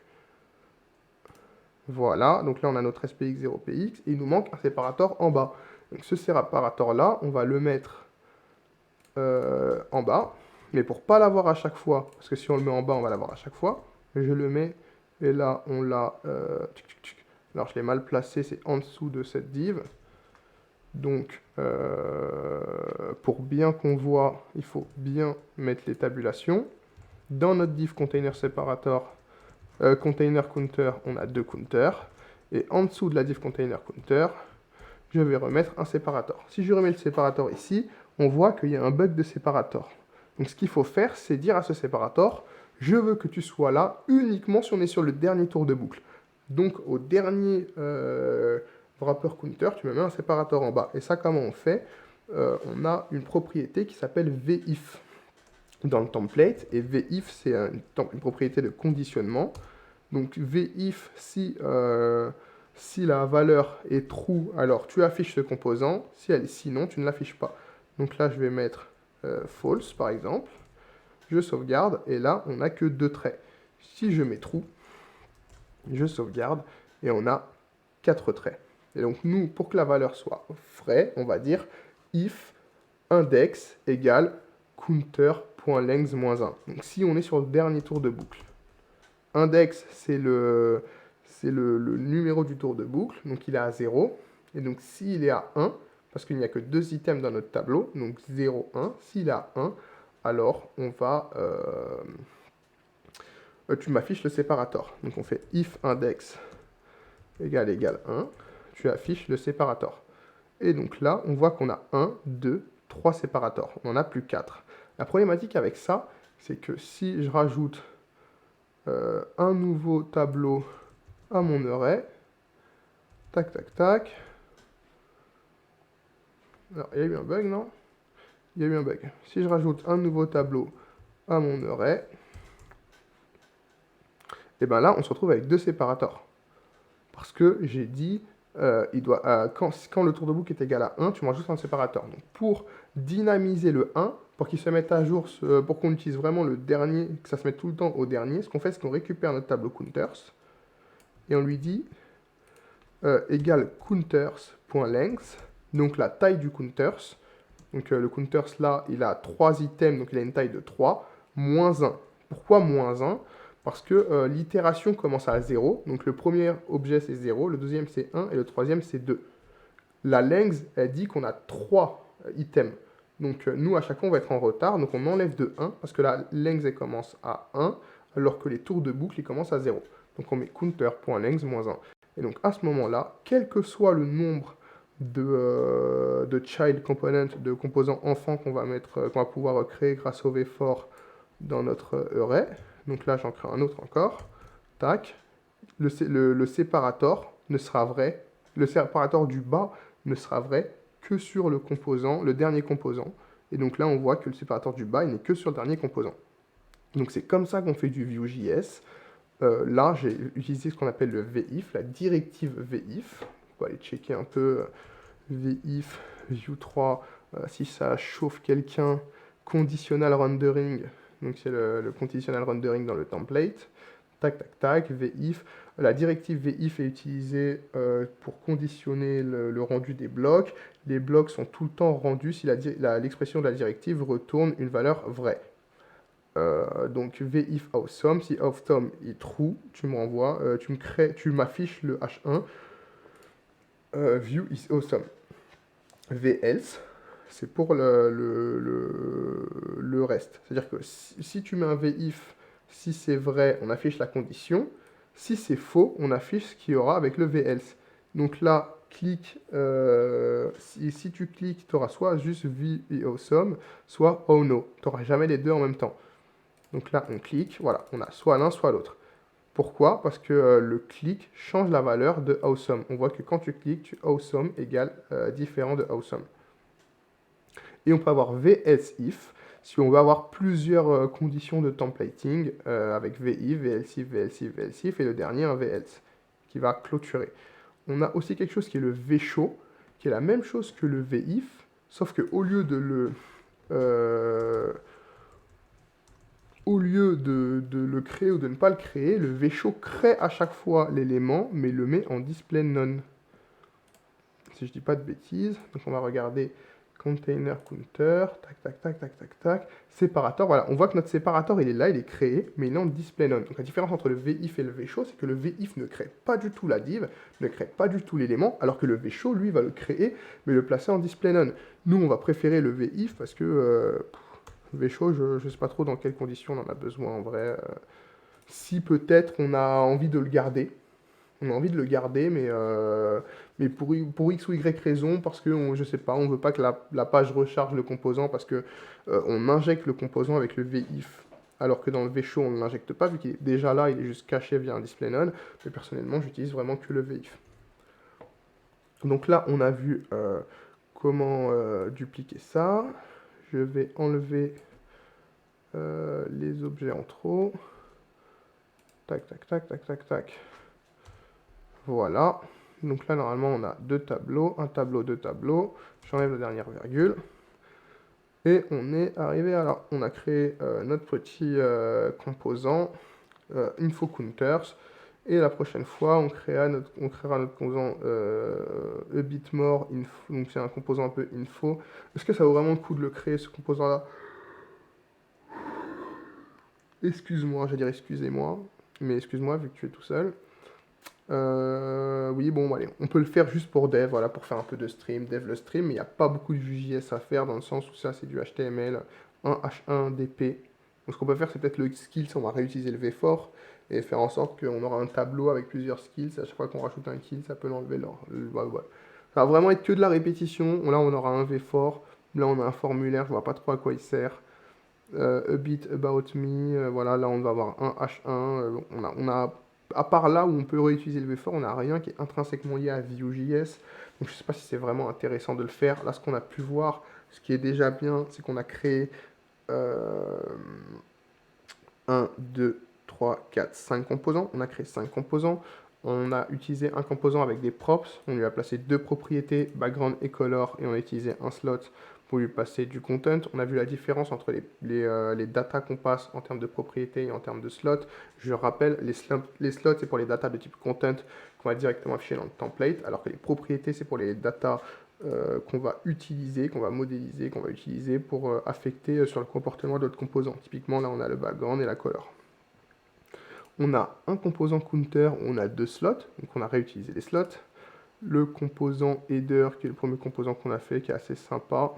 Voilà, donc là on a nos 13px, 0px, et il nous manque un séparateur en bas. Donc ce séparateur là, on va le mettre en bas, mais pour pas l'avoir à chaque fois, parce que si on le met en bas, on va l'avoir à chaque fois, je le mets, et là on l'a, alors je l'ai mal placé, c'est en dessous de cette div, donc pour bien qu'on voit, il faut bien mettre les tabulations. Dans notre div container separator, container counter, on a deux counters, et en dessous de la div container counter, je vais remettre un séparateur. Si je remets le séparateur ici, on voit qu'il y a un bug de séparateur. Donc ce qu'il faut faire, c'est dire à ce séparateur, je veux que tu sois là uniquement si on est sur le dernier tour de boucle. Donc au dernier wrapper counter, tu me mets un séparateur en bas. Et ça, comment on fait? On a une propriété qui s'appelle vif dans le template. Et vif, c'est une propriété de conditionnement. Donc vif, si la valeur est true, alors tu affiches ce composant. Si elle est sinon, tu ne l'affiches pas. Donc là, je vais mettre false, par exemple. Je sauvegarde, et là, on n'a que deux traits. Si je mets true, je sauvegarde, et on a 4 traits. Et donc, nous, pour que la valeur soit vraie, on va dire if index égale counter.length-1. Donc, si on est sur le dernier tour de boucle. Index, c'est le numéro du tour de boucle, donc il est à 0. Et donc, s'il est à 1, parce qu'il n'y a que deux items dans notre tableau, donc 0, 1, s'il est à 1, alors on va... tu m'affiches le séparateur. Donc on fait if index égale 1, tu affiches le séparateur. Et donc là, on voit qu'on a 1, 2, 3 séparateurs. On n'en a plus 4. La problématique avec ça, c'est que si je rajoute un nouveau tableau à mon array, tac, tac, tac. Alors, il y a eu un bug, non? Il y a eu un bug. Si je rajoute un nouveau tableau à mon array, et bien là, on se retrouve avec deux séparateurs. Parce que j'ai dit, quand le tour de boucle est égal à 1, tu me rajoutes un séparateur. Donc pour dynamiser le 1, pour qu'il se mette à jour, pour qu'on utilise vraiment le dernier, que ça se mette tout le temps au dernier, ce qu'on fait, c'est qu'on récupère notre tableau counters, et on lui dit égale counters.length, donc la taille du counters. Donc le counters là, il a 3 items, donc il a une taille de 3, moins 1. Pourquoi moins 1? Parce que l'itération commence à 0, donc le premier objet c'est 0, le deuxième c'est 1 et le troisième c'est 2. La length, elle dit qu'on a 3 items. Donc nous, à chaque fois, on va être en retard, donc on enlève de 1, parce que la length, elle commence à 1, alors que les tours de boucle, ils commencent à 0. Donc on met counter.length moins 1. Et donc à ce moment-là, quel que soit le nombre de child component, de composants enfants qu'on va pouvoir créer grâce au vFor dans notre array. Donc là, j'en crée un autre encore. Tac. Le séparateur ne sera vrai. Le séparateur du bas ne sera vrai que sur le composant, le dernier composant. Et donc là, on voit que le séparateur du bas, il n'est que sur le dernier composant. Donc c'est comme ça qu'on fait du Vue.js. Là, j'ai utilisé ce qu'on appelle le VIF, la directive VIF. On va aller checker un peu VIF, Vue 3, si ça chauffe quelqu'un, conditional rendering. Donc c'est le conditional rendering dans le template. Tac, tac, tac, VIF. La directive VIF est utilisée pour conditionner le rendu des blocs. Les blocs sont tout le temps rendus si l'expression de la directive retourne une valeur vraie. Donc VIF awesome, si awesome est true, tu me renvoies, tu m'affiches le H1, view is awesome. VElse, c'est pour le reste. C'est-à-dire que si tu mets un VIF, si c'est vrai, on affiche la condition. Si c'est faux, on affiche ce qu'il y aura avec le VElse. Donc là, clique, si tu cliques, tu auras soit juste view is awesome, soit oh no. Tu n'auras jamais les deux en même temps. Donc là, on clique, voilà, on a soit l'un, soit l'autre. Pourquoi? Parce que le clic change la valeur de awesome. On voit que quand tu cliques, awesome égale différent de awesome. Et on peut avoir VSIF, si on veut avoir plusieurs conditions de templating, avec VIF, VLSIF, VLSIF, VLSIF, et le dernier, un VElse, qui va clôturer. On a aussi quelque chose qui est le VShow, qui est la même chose que le VIF, sauf qu'au lieu de le... au lieu de le créer ou de ne pas le créer, le VShow crée à chaque fois l'élément, mais le met en display none. Si je dis pas de bêtises, donc on va regarder container counter, tac, tac, tac, tac, tac, tac, séparateur, voilà, on voit que notre séparateur, il est là, il est créé, mais il est en display none. Donc la différence entre le VIF et le VShow, c'est que le VIF ne crée pas du tout la div, ne crée pas du tout l'élément, alors que le VShow, lui, va le créer, mais le placer en display none. Nous, on va préférer le VIF parce que... VShow, je ne sais pas trop dans quelles conditions on en a besoin en vrai. Si peut-être on a envie de le garder. On a envie de le garder, mais pour X ou Y raison, parce que je sais pas, on veut pas que la page recharge le composant, parce que on injecte le composant avec le VIF, alors que dans le VShow on ne l'injecte pas, vu qu'il est déjà là, il est juste caché via un display none. Mais personnellement, j'utilise vraiment que le VIF. Donc là, on a vu comment dupliquer ça. Je vais enlever les objets en trop. Tac, tac, tac, tac, tac, tac. Voilà. Donc là, normalement, on a deux tableaux. Un tableau, deux tableaux. J'enlève la dernière virgule. Et on est arrivé à là. On a créé notre petit composant info counters. Et la prochaine fois, on créera notre composant a bit more info. Donc c'est un composant un peu info. Est-ce que ça vaut vraiment le coup de le créer, ce composant-là? Excuse-moi, j'allais dire excusez-moi. Mais excuse-moi, vu que tu es tout seul. Oui, bon, allez, on peut le faire juste pour dev, voilà, pour faire un peu de stream, dev le stream, mais il n'y a pas beaucoup de Vue.js à faire dans le sens où ça, c'est du HTML, un H1, DP. Donc, ce qu'on peut faire, c'est peut-être le skills, on va réutiliser le VFOR et faire en sorte qu'on aura un tableau avec plusieurs skills. À chaque fois qu'on rajoute un kill, ça peut l'enlever. Ça va vraiment être que de la répétition. Là, on aura un VFOR. Là, on a un formulaire, je vois pas trop à quoi il sert. A bit about me, voilà, là, on va avoir un H1. On a à part là où on peut réutiliser le VFOR, on n'a rien qui est intrinsèquement lié à Vue.js. Donc je ne sais pas si c'est vraiment intéressant de le faire. Là, ce qu'on a pu voir, ce qui est déjà bien, c'est qu'on a créé 1, 2, 3, 4, 5 composants. On a créé 5 composants. On a utilisé un composant avec des props. On lui a placé deux propriétés, background et color, et on a utilisé un slot pour lui passer du content. On a vu la différence entre les datas qu'on passe en termes de propriétés et en termes de slots. Je rappelle, les slots, c'est pour les datas de type content qu'on va directement afficher dans le template, alors que les propriétés, c'est pour les datas qu'on va utiliser, qu'on va modéliser, qu'on va utiliser pour affecter sur le comportement d'autres composants. Typiquement, là, on a le background et la color. On a un composant counter, on a deux slots, donc on a réutilisé les slots. Le composant header, qui est le premier composant qu'on a fait, qui est assez sympa.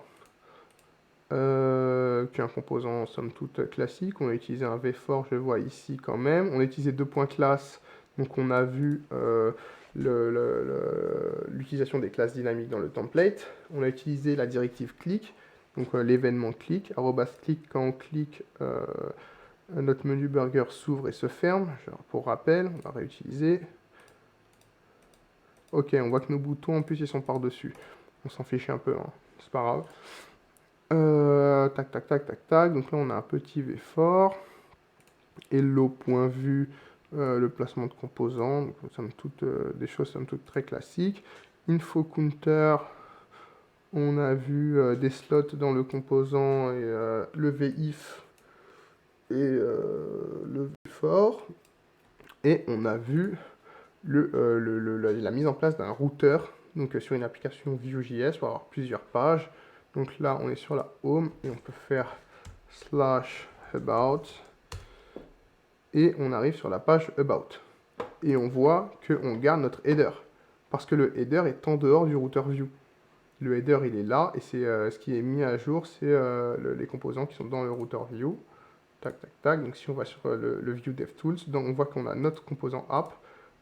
Qui est un composant somme toute classique. On a utilisé un VFOR, je le vois ici quand même. On a utilisé deux points classes, donc on a vu l'utilisation des classes dynamiques dans le template. On a utilisé la directive click, donc l'événement click, @click quand on clique, Notre menu burger s'ouvre et se ferme. Pour rappel, on va réutiliser. Ok, on voit que nos boutons, en plus, ils sont par-dessus. On s'en fiche un peu, hein. C'est pas grave. Tac, tac, tac, tac, tac. Donc là, on a un petit V fort. Hello.vue, le placement de composants. Donc, somme toute, des choses, somme toute, très classiques. Info counter, on a vu des slots dans le composant et le VIF et le VFOR. Et on a vu la mise en place d'un routeur. Donc sur une application Vue.js, pour avoir plusieurs pages. Donc là, on est sur la home et on peut faire /about. Et on arrive sur la page about. Et on voit qu'on garde notre header. Parce que le header est en dehors du routeur Vue. Le header, il est là. Et c'est ce qui est mis à jour, c'est les composants qui sont dans le routeur Vue. Tac, tac, tac. Donc si on va sur le Vue DevTools, donc on voit qu'on a notre composant app.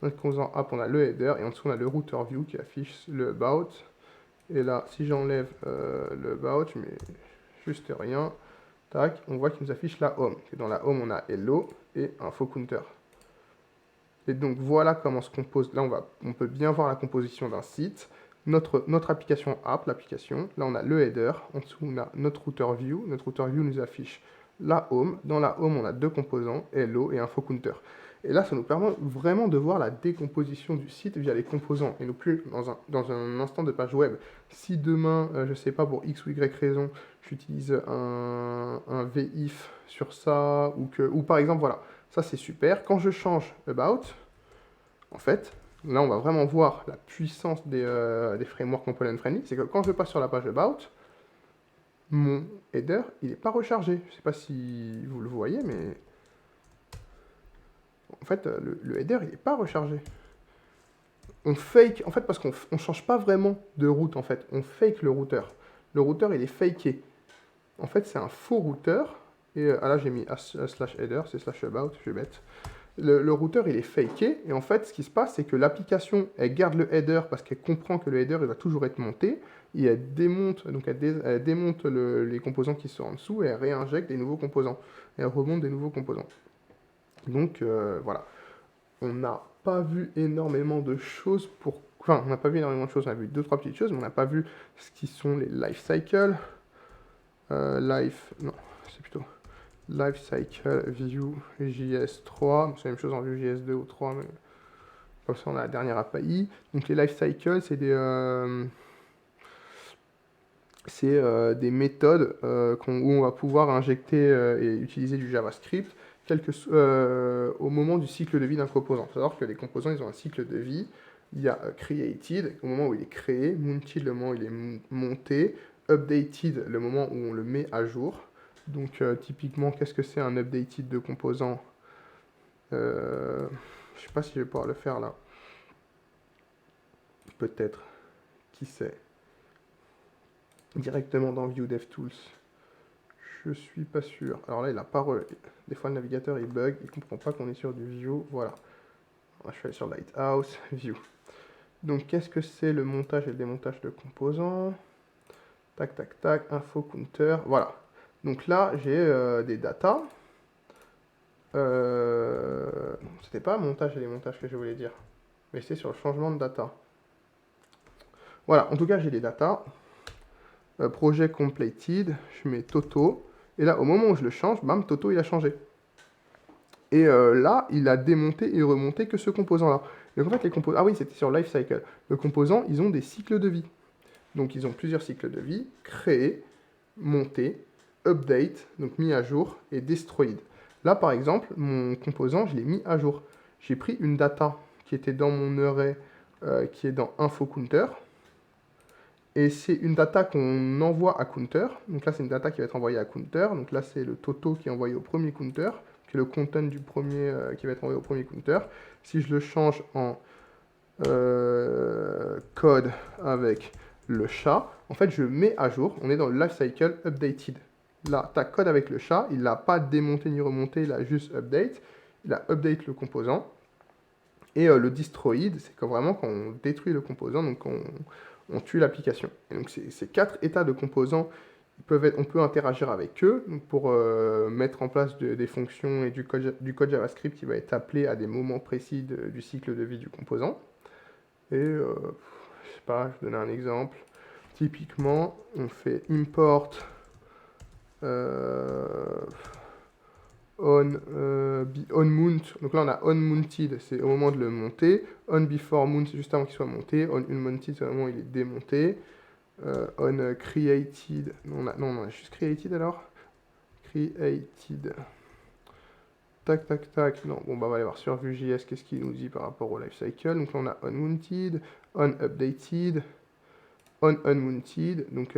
Notre composant app, on a le header. Et en dessous, on a le routeur Vue qui affiche le about. Et là, si j'enlève le about, je mets juste rien. Tac, on voit qu'il nous affiche la home. Et dans la home, on a hello et info counter. Et donc voilà comment se compose. Là, on peut bien voir la composition d'un site. Notre application app, l'application. Là, on a le header. En dessous, on a notre routeur Vue. Notre routeur Vue nous affiche la home. Dans la home, on a deux composants, hello et info counter. Et là, ça nous permet vraiment de voir la décomposition du site via les composants et non plus dans un instant de page web. Si demain, je ne sais pas, pour X ou Y raison, j'utilise un VIF sur ça, ou par exemple, voilà, ça c'est super. Quand je change About, en fait, là on va vraiment voir la puissance des frameworks component friendly. C'est que quand je passe sur la page About, mon header, il n'est pas rechargé. Je ne sais pas si vous le voyez, mais en fait, le header, il n'est pas rechargé. On fake, en fait, parce qu'on ne change pas vraiment de route, en fait. On fake le routeur. Le routeur, il est faké. En fait, c'est un faux routeur. Et là, j'ai mis /header, c'est /about, je suis bête. Le routeur, il est faké. Et en fait, ce qui se passe, c'est que l'application, elle garde le header parce qu'elle comprend que le header, il va toujours être monté. Et elle démonte, donc elle démonte les composants qui sont en dessous et elle réinjecte des nouveaux composants. Et elle remonte des nouveaux composants. Donc, voilà. On n'a pas vu énormément de choses pour... Enfin, on n'a pas vu énormément de choses, on a vu 2-3 petites choses, mais on n'a pas vu ce qui sont les life cycles. Non, c'est plutôt life cycle Vue.js 3. C'est la même chose en Vue.js 2 ou 3, mais comme ça on a la dernière API. Donc les life cycles, c'est des méthodes où on va pouvoir injecter et utiliser du JavaScript au moment du cycle de vie d'un composant. Il faut savoir que les composants, ils ont un cycle de vie. Il y a created, au moment où il est créé, mounted, le moment où il est monté, updated, le moment où on le met à jour. Donc typiquement, qu'est-ce que c'est un updated de composant? Je ne sais pas si je vais pouvoir le faire là. Peut-être. Qui sait? Directement dans Vue DevTools. Je suis pas sûr. Alors là, il a pas des fois le navigateur il bug, il comprend pas qu'on est sur du Vue. Voilà. Je vais aller sur Lighthouse, Vue. Donc qu'est-ce que c'est le montage et le démontage de composants? Tac, tac, tac, info counter. Voilà. Donc là, j'ai des datas. C'était pas montage et démontage que je voulais dire, mais c'est sur le changement de data. Voilà, en tout cas, j'ai des datas. Projet completed, je mets Toto. Et là, au moment où je le change, bam, Toto, il a changé. Et là, il a démonté et remonté que ce composant-là. Donc en fait, les composants... Ah oui, c'était sur Lifecycle. Le composant, ils ont des cycles de vie. Donc ils ont plusieurs cycles de vie. Créer, monter, update, donc mis à jour, et destroyed. Là, par exemple, mon composant, je l'ai mis à jour. J'ai pris une data qui était dans mon array, qui est dans info counter. Et c'est une data qu'on envoie à counter. Donc là, c'est une data qui va être envoyée à counter. Donc là, c'est le Toto qui est envoyé au premier counter, qui est le content du premier qui va être envoyé au premier counter. Si je le change en code avec le chat, en fait, je mets à jour. On est dans le lifecycle updated. Là, ta code avec le chat, il n'a pas démonté ni remonté, il a juste update. Il a update le composant. Et le destroyed, c'est vraiment quand on détruit le composant, donc on tue l'application. Et donc ces 4 états de composants, on peut interagir avec eux donc pour mettre en place des fonctions et du code JavaScript qui va être appelé à des moments précis du cycle de vie du composant. Et je sais pas, je vais donner un exemple. Typiquement, on fait import on mount. Donc là, on a on mounted, c'est au moment de le monter. On before mount, c'est juste avant qu'il soit monté. On unmounted, c'est au moment où il est démonté. On created, non, on a juste created alors. Created. Tac, tac, tac. Non, bon, bah, on va aller voir sur Vue.js, qu'est-ce qu'il nous dit par rapport au lifecycle. Donc là, on a on mounted, on updated, on unmounted. Donc,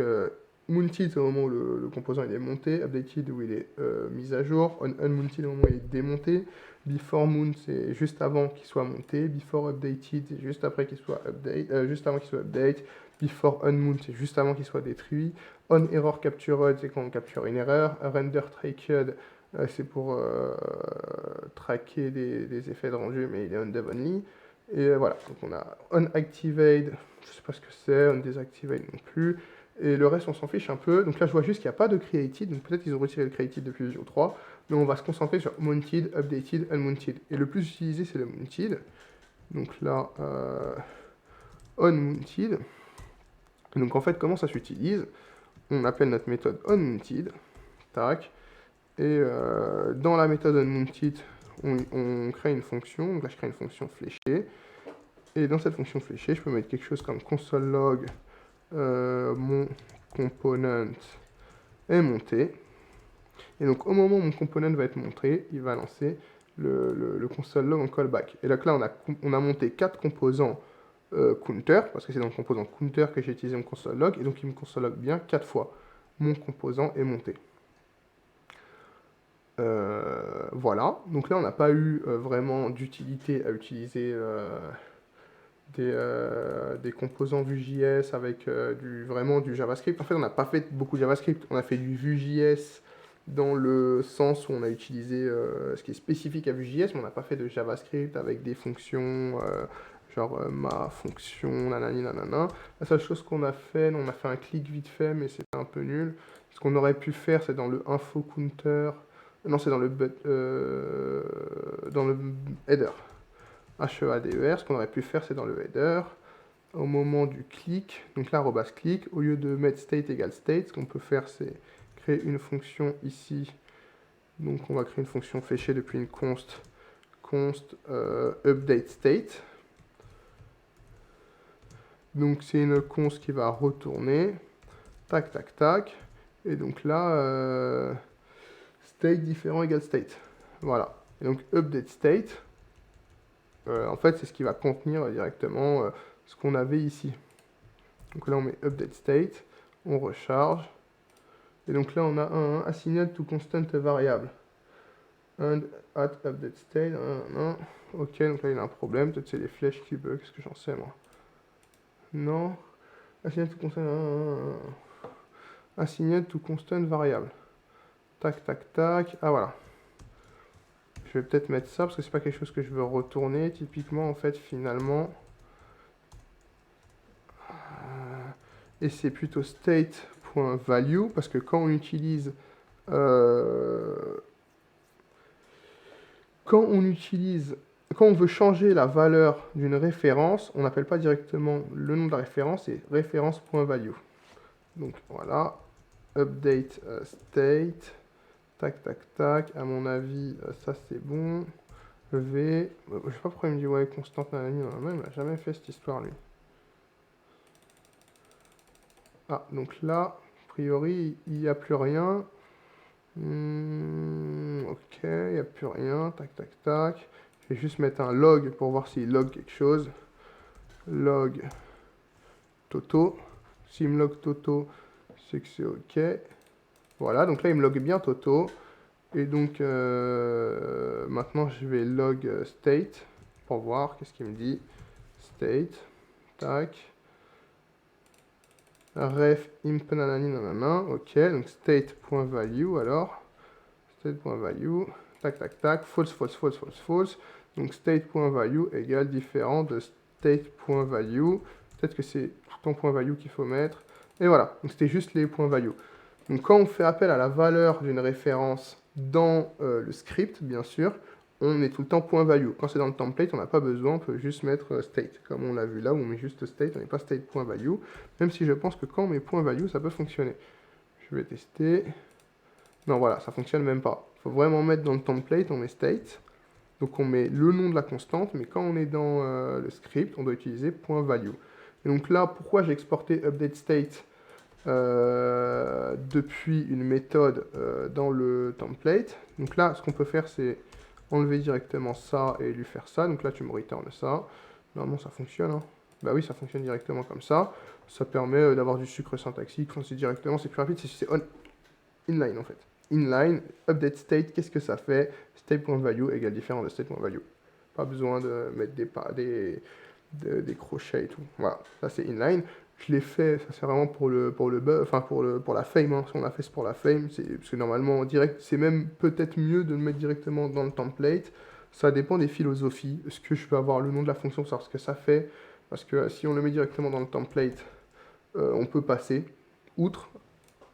mounted, c'est au moment où le composant il est monté. Updated, où il est mis à jour. On unmounted, au moment où il est démonté. Before mount, c'est juste avant qu'il soit monté. Before updated, c'est juste après qu'il soit juste avant qu'il soit update. Before unmount, c'est juste avant qu'il soit détruit. On error captured, c'est quand on capture une erreur. Render tracked, c'est pour traquer des effets de rendu, mais il est on dev only. Et voilà, donc on a on activate, je sais pas ce que c'est, on deactivate non plus. Et le reste, on s'en fiche un peu. Donc là, je vois juste qu'il n'y a pas de created. Donc peut-être qu'ils ont retiré le created depuis Vue 3. Mais on va se concentrer sur mounted, updated, unmounted. Et le plus utilisé, c'est le mounted. Donc là, onMounted. Donc en fait, comment ça s'utilise? On appelle notre méthode onMounted. Tac. Et dans la méthode onMounted, on crée une fonction. Donc là, je crée une fonction fléchée. Et dans cette fonction fléchée, je peux mettre quelque chose comme console log. Mon component est monté. Et donc au moment où mon component va être monté, il va lancer le console log en callback. Et donc là, on a monté 4 composants counter, parce que c'est dans le composant counter que j'ai utilisé mon console log, et donc il me console log bien 4 fois. Mon composant est monté. Voilà, donc là on n'a pas eu vraiment d'utilité à utiliser des composants Vue.js avec vraiment du JavaScript. En fait, on n'a pas fait beaucoup de JavaScript, on a fait du Vue.js dans le sens où on a utilisé ce qui est spécifique à Vue.js, mais on n'a pas fait de JavaScript avec des fonctions genre ma fonction, nanani nanana. La seule chose qu'on a fait, on a fait un clic vite fait, mais c'était un peu nul. Ce qu'on aurait pu faire, c'est dans le info counter, non, c'est dans le header. HEADER, ce qu'on aurait pu faire, c'est dans le header, au moment du clic, donc là, arrobas clic, au lieu de mettre state égale state, ce qu'on peut faire, c'est créer une fonction ici. Donc on va créer une fonction fléchée depuis une const update state. Donc c'est une const qui va retourner, tac, tac, tac, et donc là, state différent égale state. Voilà, et donc update state, en fait, c'est ce qui va contenir directement ce qu'on avait ici. Donc là, on met update state, on recharge, et donc là, on a un assigned to constant variable. And at update state, ok, donc là, il y a un problème, peut-être c'est les flèches qui bug, qu'est-ce que j'en sais, moi? Non, assigned to constant, assigned to constant variable. Tac, tac, tac, ah voilà. Je vais peut-être mettre ça parce que c'est pas quelque chose que je veux retourner. Typiquement, en fait, finalement, et c'est plutôt state.value parce que quand on utilise quand on veut changer la valeur d'une référence, on n'appelle pas directement le nom de la référence, c'est référence.value. Donc voilà, update state. Tac, tac, tac. À mon avis, ça c'est bon. V. Je sais pas pourquoi il me dit ouais, constante, nanani, il n'a jamais fait cette histoire lui. Ah, donc là, a priori, il n'y a plus rien. Ok, il n'y a plus rien. Tac, tac, tac. Je vais juste mettre un log pour voir s'il log quelque chose. Log Toto. S'il me log Toto, c'est que c'est ok. Voilà, donc là, il me log bien Toto. Et donc, maintenant, je vais log state pour voir qu'est-ce qu'il me dit. State, tac. Ref imp nanani nanana, ok. Donc, state.value alors. State.value, tac, tac, tac. False, false, false, false, false. Donc, state.value égale différent de state.value. Peut-être que c'est tout en point value qu'il faut mettre. Et voilà, donc c'était juste les points value. Donc quand on fait appel à la valeur d'une référence dans le script, bien sûr, on met tout le temps point .value. Quand c'est dans le template, on n'a pas besoin, on peut juste mettre state. Comme on l'a vu là, où on met juste state, on n'est pas state.value. Même si je pense que quand on met point .value, ça peut fonctionner. Je vais tester. Non, voilà, ça fonctionne même pas. Il faut vraiment mettre dans le template, on met state. Donc on met le nom de la constante, mais quand on est dans le script, on doit utiliser point .value. Et donc là, pourquoi j'ai exporté update state depuis une méthode dans le template. Donc là, ce qu'on peut faire, c'est enlever directement ça et lui faire ça. Donc là, tu me returnes ça. Normalement, ça fonctionne. Hein. Bah oui, ça fonctionne directement comme ça. Ça permet d'avoir du sucre syntaxique. Enfin, c'est directement, c'est plus rapide. C'est inline en fait. Inline, update state, qu'est-ce que ça fait? State.value égale différent de state.value. Pas besoin de mettre des crochets et tout. Voilà, ça c'est inline. Je l'ai fait, ça c'est vraiment pour la fame, hein. Si on l'a fait, c'est pour la fame, parce que normalement en direct, c'est même peut-être mieux de le mettre directement dans le template. Ça dépend des philosophies. Est-ce que je peux avoir le nom de la fonction pour savoir ce que ça fait? Parce que si on le met directement dans le template, on peut passer outre.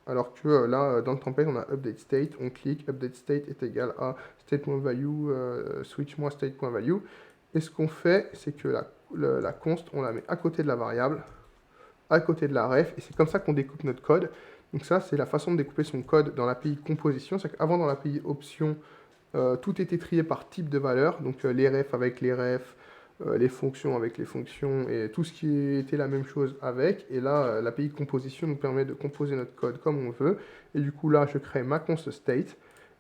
Alors que là, dans le template, on a update state, on clique, update state est égal à state.value, switch-moi state.value. Et ce qu'on fait, c'est que la const, on la met à côté de la variable, à côté de la ref, et c'est comme ça qu'on découpe notre code. Donc ça, c'est la façon de découper son code dans l'API composition. C'est qu'avant, dans l'API option, tout était trié par type de valeur, donc les refs avec les refs, les fonctions avec les fonctions, et tout ce qui était la même chose avec. Et là, l'API composition nous permet de composer notre code comme on veut. Et du coup, là, je crée ma const state,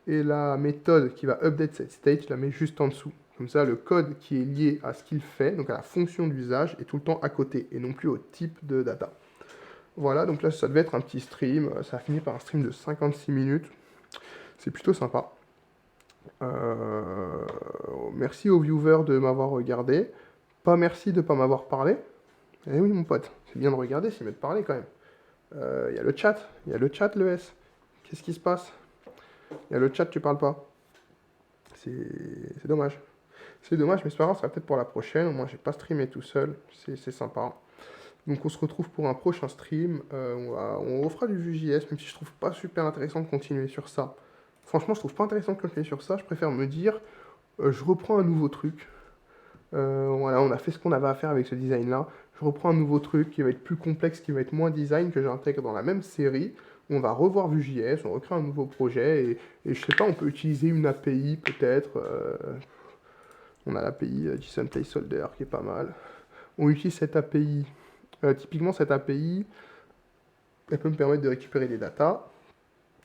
et la méthode qui va update cette state, je la mets juste en dessous. Comme ça, le code qui est lié à ce qu'il fait, donc à la fonction d'usage, est tout le temps à côté, et non plus au type de data. Voilà, donc là, ça devait être un petit stream. Ça a fini par un stream de 56 minutes. C'est plutôt sympa. Merci aux viewers de m'avoir regardé. Pas merci de ne pas m'avoir parlé. Eh oui, mon pote, c'est bien de regarder, c'est mieux de parler quand même. Il y a le chat, le S. Qu'est-ce qui se passe? Il y a le chat, tu parles pas. C'est dommage. C'est dommage, mais c'est pas grave, ça sera peut-être pour la prochaine. Moi, j'ai pas streamé tout seul, c'est sympa. Donc on se retrouve pour un prochain stream. On refera du Vue.js, même si je trouve pas super intéressant de continuer sur ça. Franchement, je trouve pas intéressant de continuer sur ça. Je préfère me dire, je reprends un nouveau truc. Voilà, on a fait ce qu'on avait à faire avec ce design-là. Je reprends un nouveau truc qui va être plus complexe, qui va être moins design, que j'intègre dans la même série. On va revoir Vue.js, on recrée un nouveau projet, et je sais pas, on peut utiliser une API peut-être. On a l'API JSON Placeholder qui est pas mal. On utilise cette API. Typiquement, cette API, elle peut me permettre de récupérer des datas.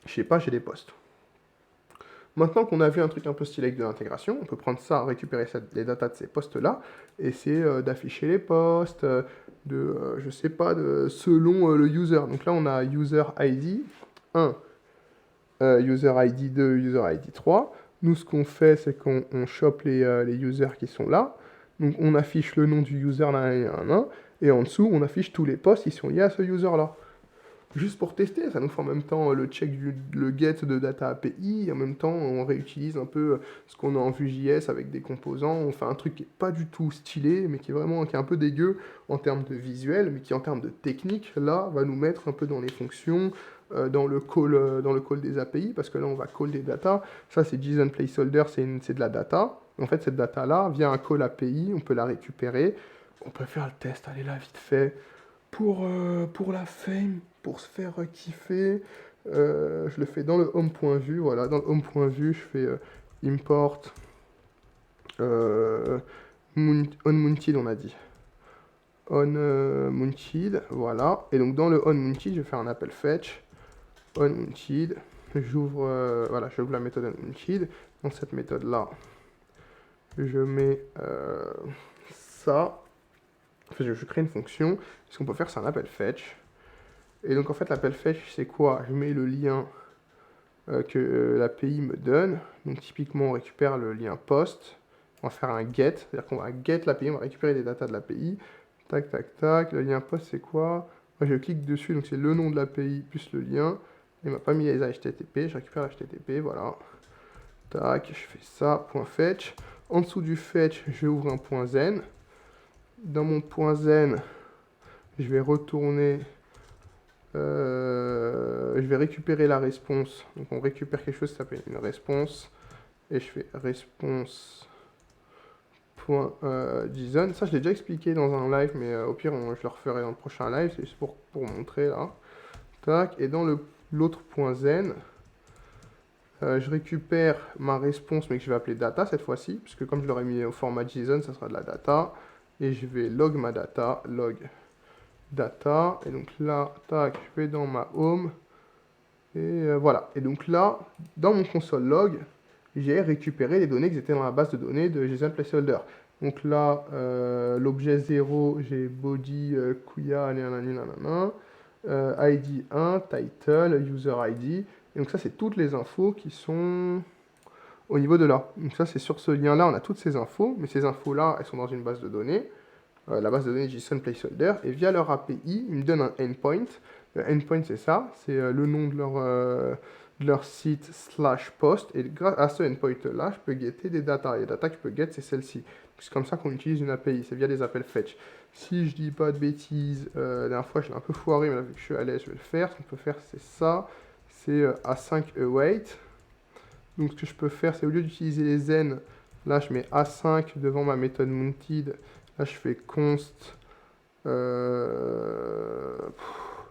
Je sais pas, j'ai des postes. Maintenant qu'on a vu un truc un peu stylé avec de l'intégration, on peut prendre ça, récupérer les datas de ces postes-là, et c'est d'afficher les postes, je sais pas, selon le user. Donc là, on a user ID 1, user ID 2, user ID 3. Nous, ce qu'on fait, c'est qu'on chope les users qui sont là. Donc on affiche le nom du user là, et en dessous, on affiche tous les postes qui sont liés à ce user-là. Juste pour tester, ça nous fait en même temps le check le get de data API, et en même temps on réutilise un peu ce qu'on a en Vue.js avec des composants, on fait un truc qui n'est pas du tout stylé, mais qui est un peu dégueu en termes de visuel, mais qui en termes de technique, là, va nous mettre un peu dans les fonctions, dans le call des API, parce que là on va call des data. Ça c'est JSON placeholder, c'est de la data. En fait cette data-là, via un call API, on peut la récupérer. On peut faire le test, allez là vite fait. Pour la fame, pour se faire kiffer, je le fais dans le home.vue. Voilà, dans le home.vue, je fais import onMounted, on a dit. onMounted, voilà. Et donc dans le onMounted, je vais faire un appel fetch. onMounted, j'ouvre la méthode onMounted. Dans cette méthode-là, je mets ça. En fait, je crée une fonction. Ce qu'on peut faire, c'est un appel fetch. Et donc, en fait, l'appel fetch, c'est quoi? Je mets le lien que l'API me donne. Donc, typiquement, on récupère le lien post. On va faire un get. C'est-à-dire qu'on va get l'API, on va récupérer des datas de l'API. Tac, tac, tac. Le lien post, c'est quoi? Moi, je clique dessus. Donc, c'est le nom de l'API plus le lien. Il m'a pas mis les HTTP. Je récupère l'HTTP. Voilà. Tac, je fais ça. Point fetch. En dessous du fetch, je ouvre un point zen. Dans mon point zen, je vais retourner Je vais récupérer la réponse. Donc on récupère quelque chose qui s'appelle une réponse. Et je fais response.json. Ça, je l'ai déjà expliqué dans un live, mais au pire, je le referai dans le prochain live. C'est juste pour montrer là. Tac. Et dans l'autre point zen, je récupère ma réponse, mais que je vais appeler data cette fois-ci, puisque comme je l'aurais mis au format JSON, ça sera de la data. Et je vais log ma data, log data. Et donc là, tac, je vais dans ma home. Et voilà. Et donc là, dans mon console log, j'ai récupéré les données qui étaient dans la base de données de JSON placeholder. Donc là, l'objet 0, j'ai body, kuya, nanana, ID 1, title, user ID. Et donc ça, c'est toutes les infos qui sont au niveau de là. Donc ça, c'est sur ce lien-là, on a toutes ces infos, mais ces infos-là, elles sont dans une base de données, la base de données JSON placeholder, et via leur API, ils me donnent un endpoint. Le endpoint, c'est ça, c'est le nom de leur site /post, et grâce à ce endpoint-là, je peux getter des data. Et les data que je peux get, c'est celle-ci. C'est comme ça qu'on utilise une API, c'est via les appels fetch. Si je dis pas de bêtises, la dernière fois, je l'ai un peu foiré, mais là, vu que je suis à l'aise, je vais le faire. Ce qu'on peut faire, c'est ça, c'est A5 await. Donc ce que je peux faire, c'est au lieu d'utiliser les zen, là je mets A5 devant ma méthode mounted. Là je fais const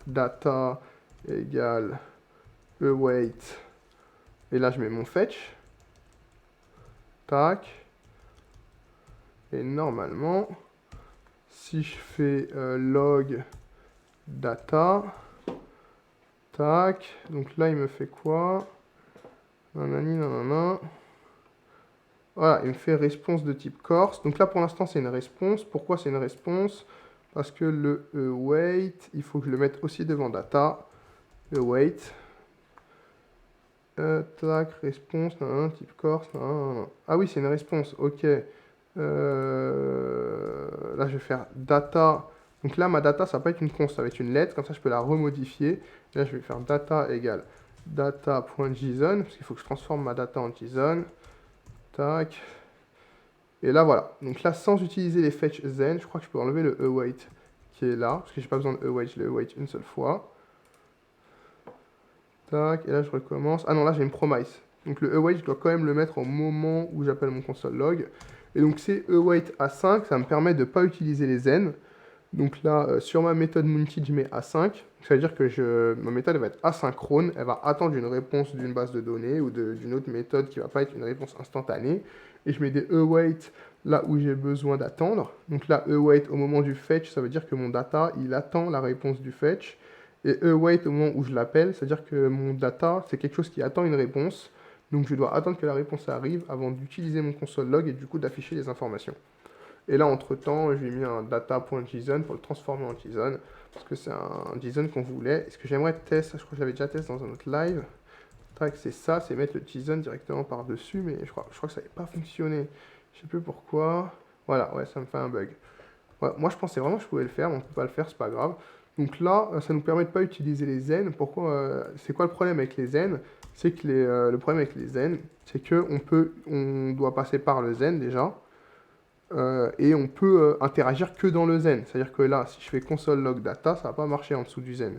data égale await. Et là je mets mon fetch. Tac. Et normalement, si je fais log data, tac. Donc là il me fait quoi? Nanani, nanana. Voilà, il me fait réponse de type course. Donc là, pour l'instant, c'est une réponse. Pourquoi c'est une réponse? Parce que le await, il faut que je le mette aussi devant data. Await. Tac, réponse, nanana, type course. Nanana. Ah oui, c'est une réponse. Ok. Là, je vais faire data. Donc là, ma data, ça va pas être une const, ça va être une lettre. Comme ça, je peux la remodifier. Là, je vais faire data égale data.json, parce qu'il faut que je transforme ma data en JSON. Tac. Et là, voilà. Donc là, sans utiliser les fetch zen, je crois que je peux enlever le await qui est là, parce que j'ai pas besoin de await, je l'ai await une seule fois. Tac. Et là, je recommence. Ah non, là, j'ai une promise. Donc le await, je dois quand même le mettre au moment où j'appelle mon console log. Et donc c'est await A5, ça me permet de ne pas utiliser les zen. Donc là, sur ma méthode mounted, je mets A5. Ça veut dire que ma méthode elle va être asynchrone. Elle va attendre une réponse d'une base de données ou d'une autre méthode qui ne va pas être une réponse instantanée. Et je mets des await là où j'ai besoin d'attendre. Donc là, await au moment du fetch, ça veut dire que mon data, il attend la réponse du fetch. Et await au moment où je l'appelle, c'est-à-dire que mon data, c'est quelque chose qui attend une réponse. Donc je dois attendre que la réponse arrive avant d'utiliser mon console log et du coup d'afficher les informations. Et là, entre-temps, j'ai mis un data.json pour le transformer en JSON, parce que c'est un JSON qu'on voulait. Et ce que j'aimerais tester, je crois que j'avais déjà testé dans un autre live, c'est ça, c'est mettre le JSON directement par-dessus, mais je crois que ça n'avait pas fonctionné. Je sais plus pourquoi. Voilà, ouais, ça me fait un bug. Ouais, moi, je pensais vraiment que je pouvais le faire, mais on ne peut pas le faire, c'est pas grave. Donc là, ça nous permet de ne pas utiliser les zen. Pourquoi c'est quoi le problème avec les zen? C'est que le problème avec les zen, c'est on doit passer par le zen déjà. Et on peut interagir que dans le zen. C'est-à-dire que là, si je fais console log data, ça va pas marcher en dessous du zen.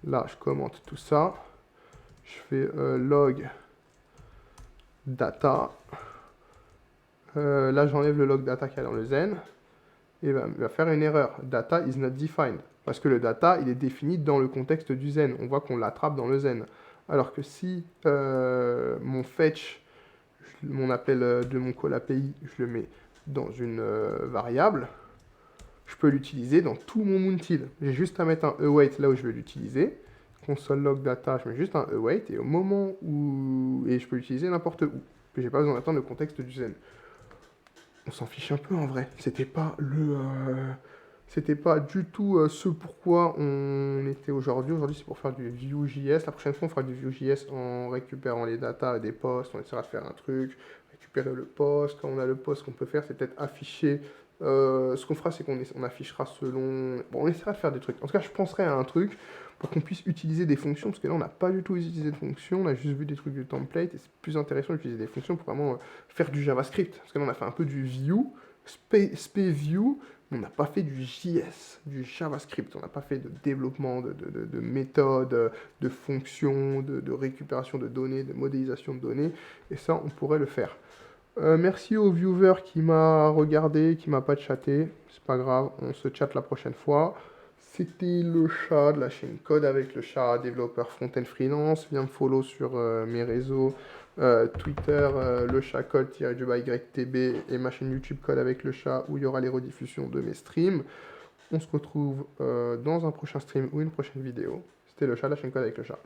Là, je commente tout ça. Je fais log data. Là, j'enlève le log data qu'il y a dans le zen. Et il va faire une erreur. Data is not defined. Parce que le data, il est défini dans le contexte du zen. On voit qu'on l'attrape dans le zen. Alors que si mon fetch, mon appel de mon call API, je le mets dans une variable, je peux l'utiliser dans tout mon mounted. J'ai juste à mettre un await là où je vais l'utiliser. Console log data, je mets juste un await et au moment où... Et je peux l'utiliser n'importe où. Puis j'ai pas besoin d'attendre le contexte du zen. On s'en fiche un peu en vrai. C'était pas du tout ce pourquoi on était aujourd'hui. Aujourd'hui, c'est pour faire du Vue.js. La prochaine fois, on fera du Vue.js en récupérant les datas des posts. On essaiera de faire un truc, récupérer le post. Quand on a le post, qu'on peut faire, c'est peut-être afficher. Ce qu'on fera, c'est qu'on affichera selon... Bon, on essaiera de faire des trucs. En tout cas, je penserai à un truc pour qu'on puisse utiliser des fonctions, parce que là, on n'a pas du tout utilisé de fonctions. On a juste vu des trucs du template, et c'est plus intéressant d'utiliser des fonctions pour vraiment faire du JavaScript. Parce que là, on a fait un peu du Vue, SPView, On n'a pas fait du JS, du JavaScript, on n'a pas fait de développement, de méthodes, de fonctions, de récupération de données, de modélisation de données, et ça, on pourrait le faire. Merci au viewer qui m'a regardé, qui m'a pas chatté, c'est pas grave, on se chatte la prochaine fois. C'était le chat de la chaîne Code avec le chat, développeur front-end freelance. Viens me follow sur mes réseaux, Twitter, le chat code-YTB et ma chaîne YouTube Code avec le chat où il y aura les rediffusions de mes streams. On se retrouve dans un prochain stream ou une prochaine vidéo. C'était le chat de la chaîne Code avec le chat.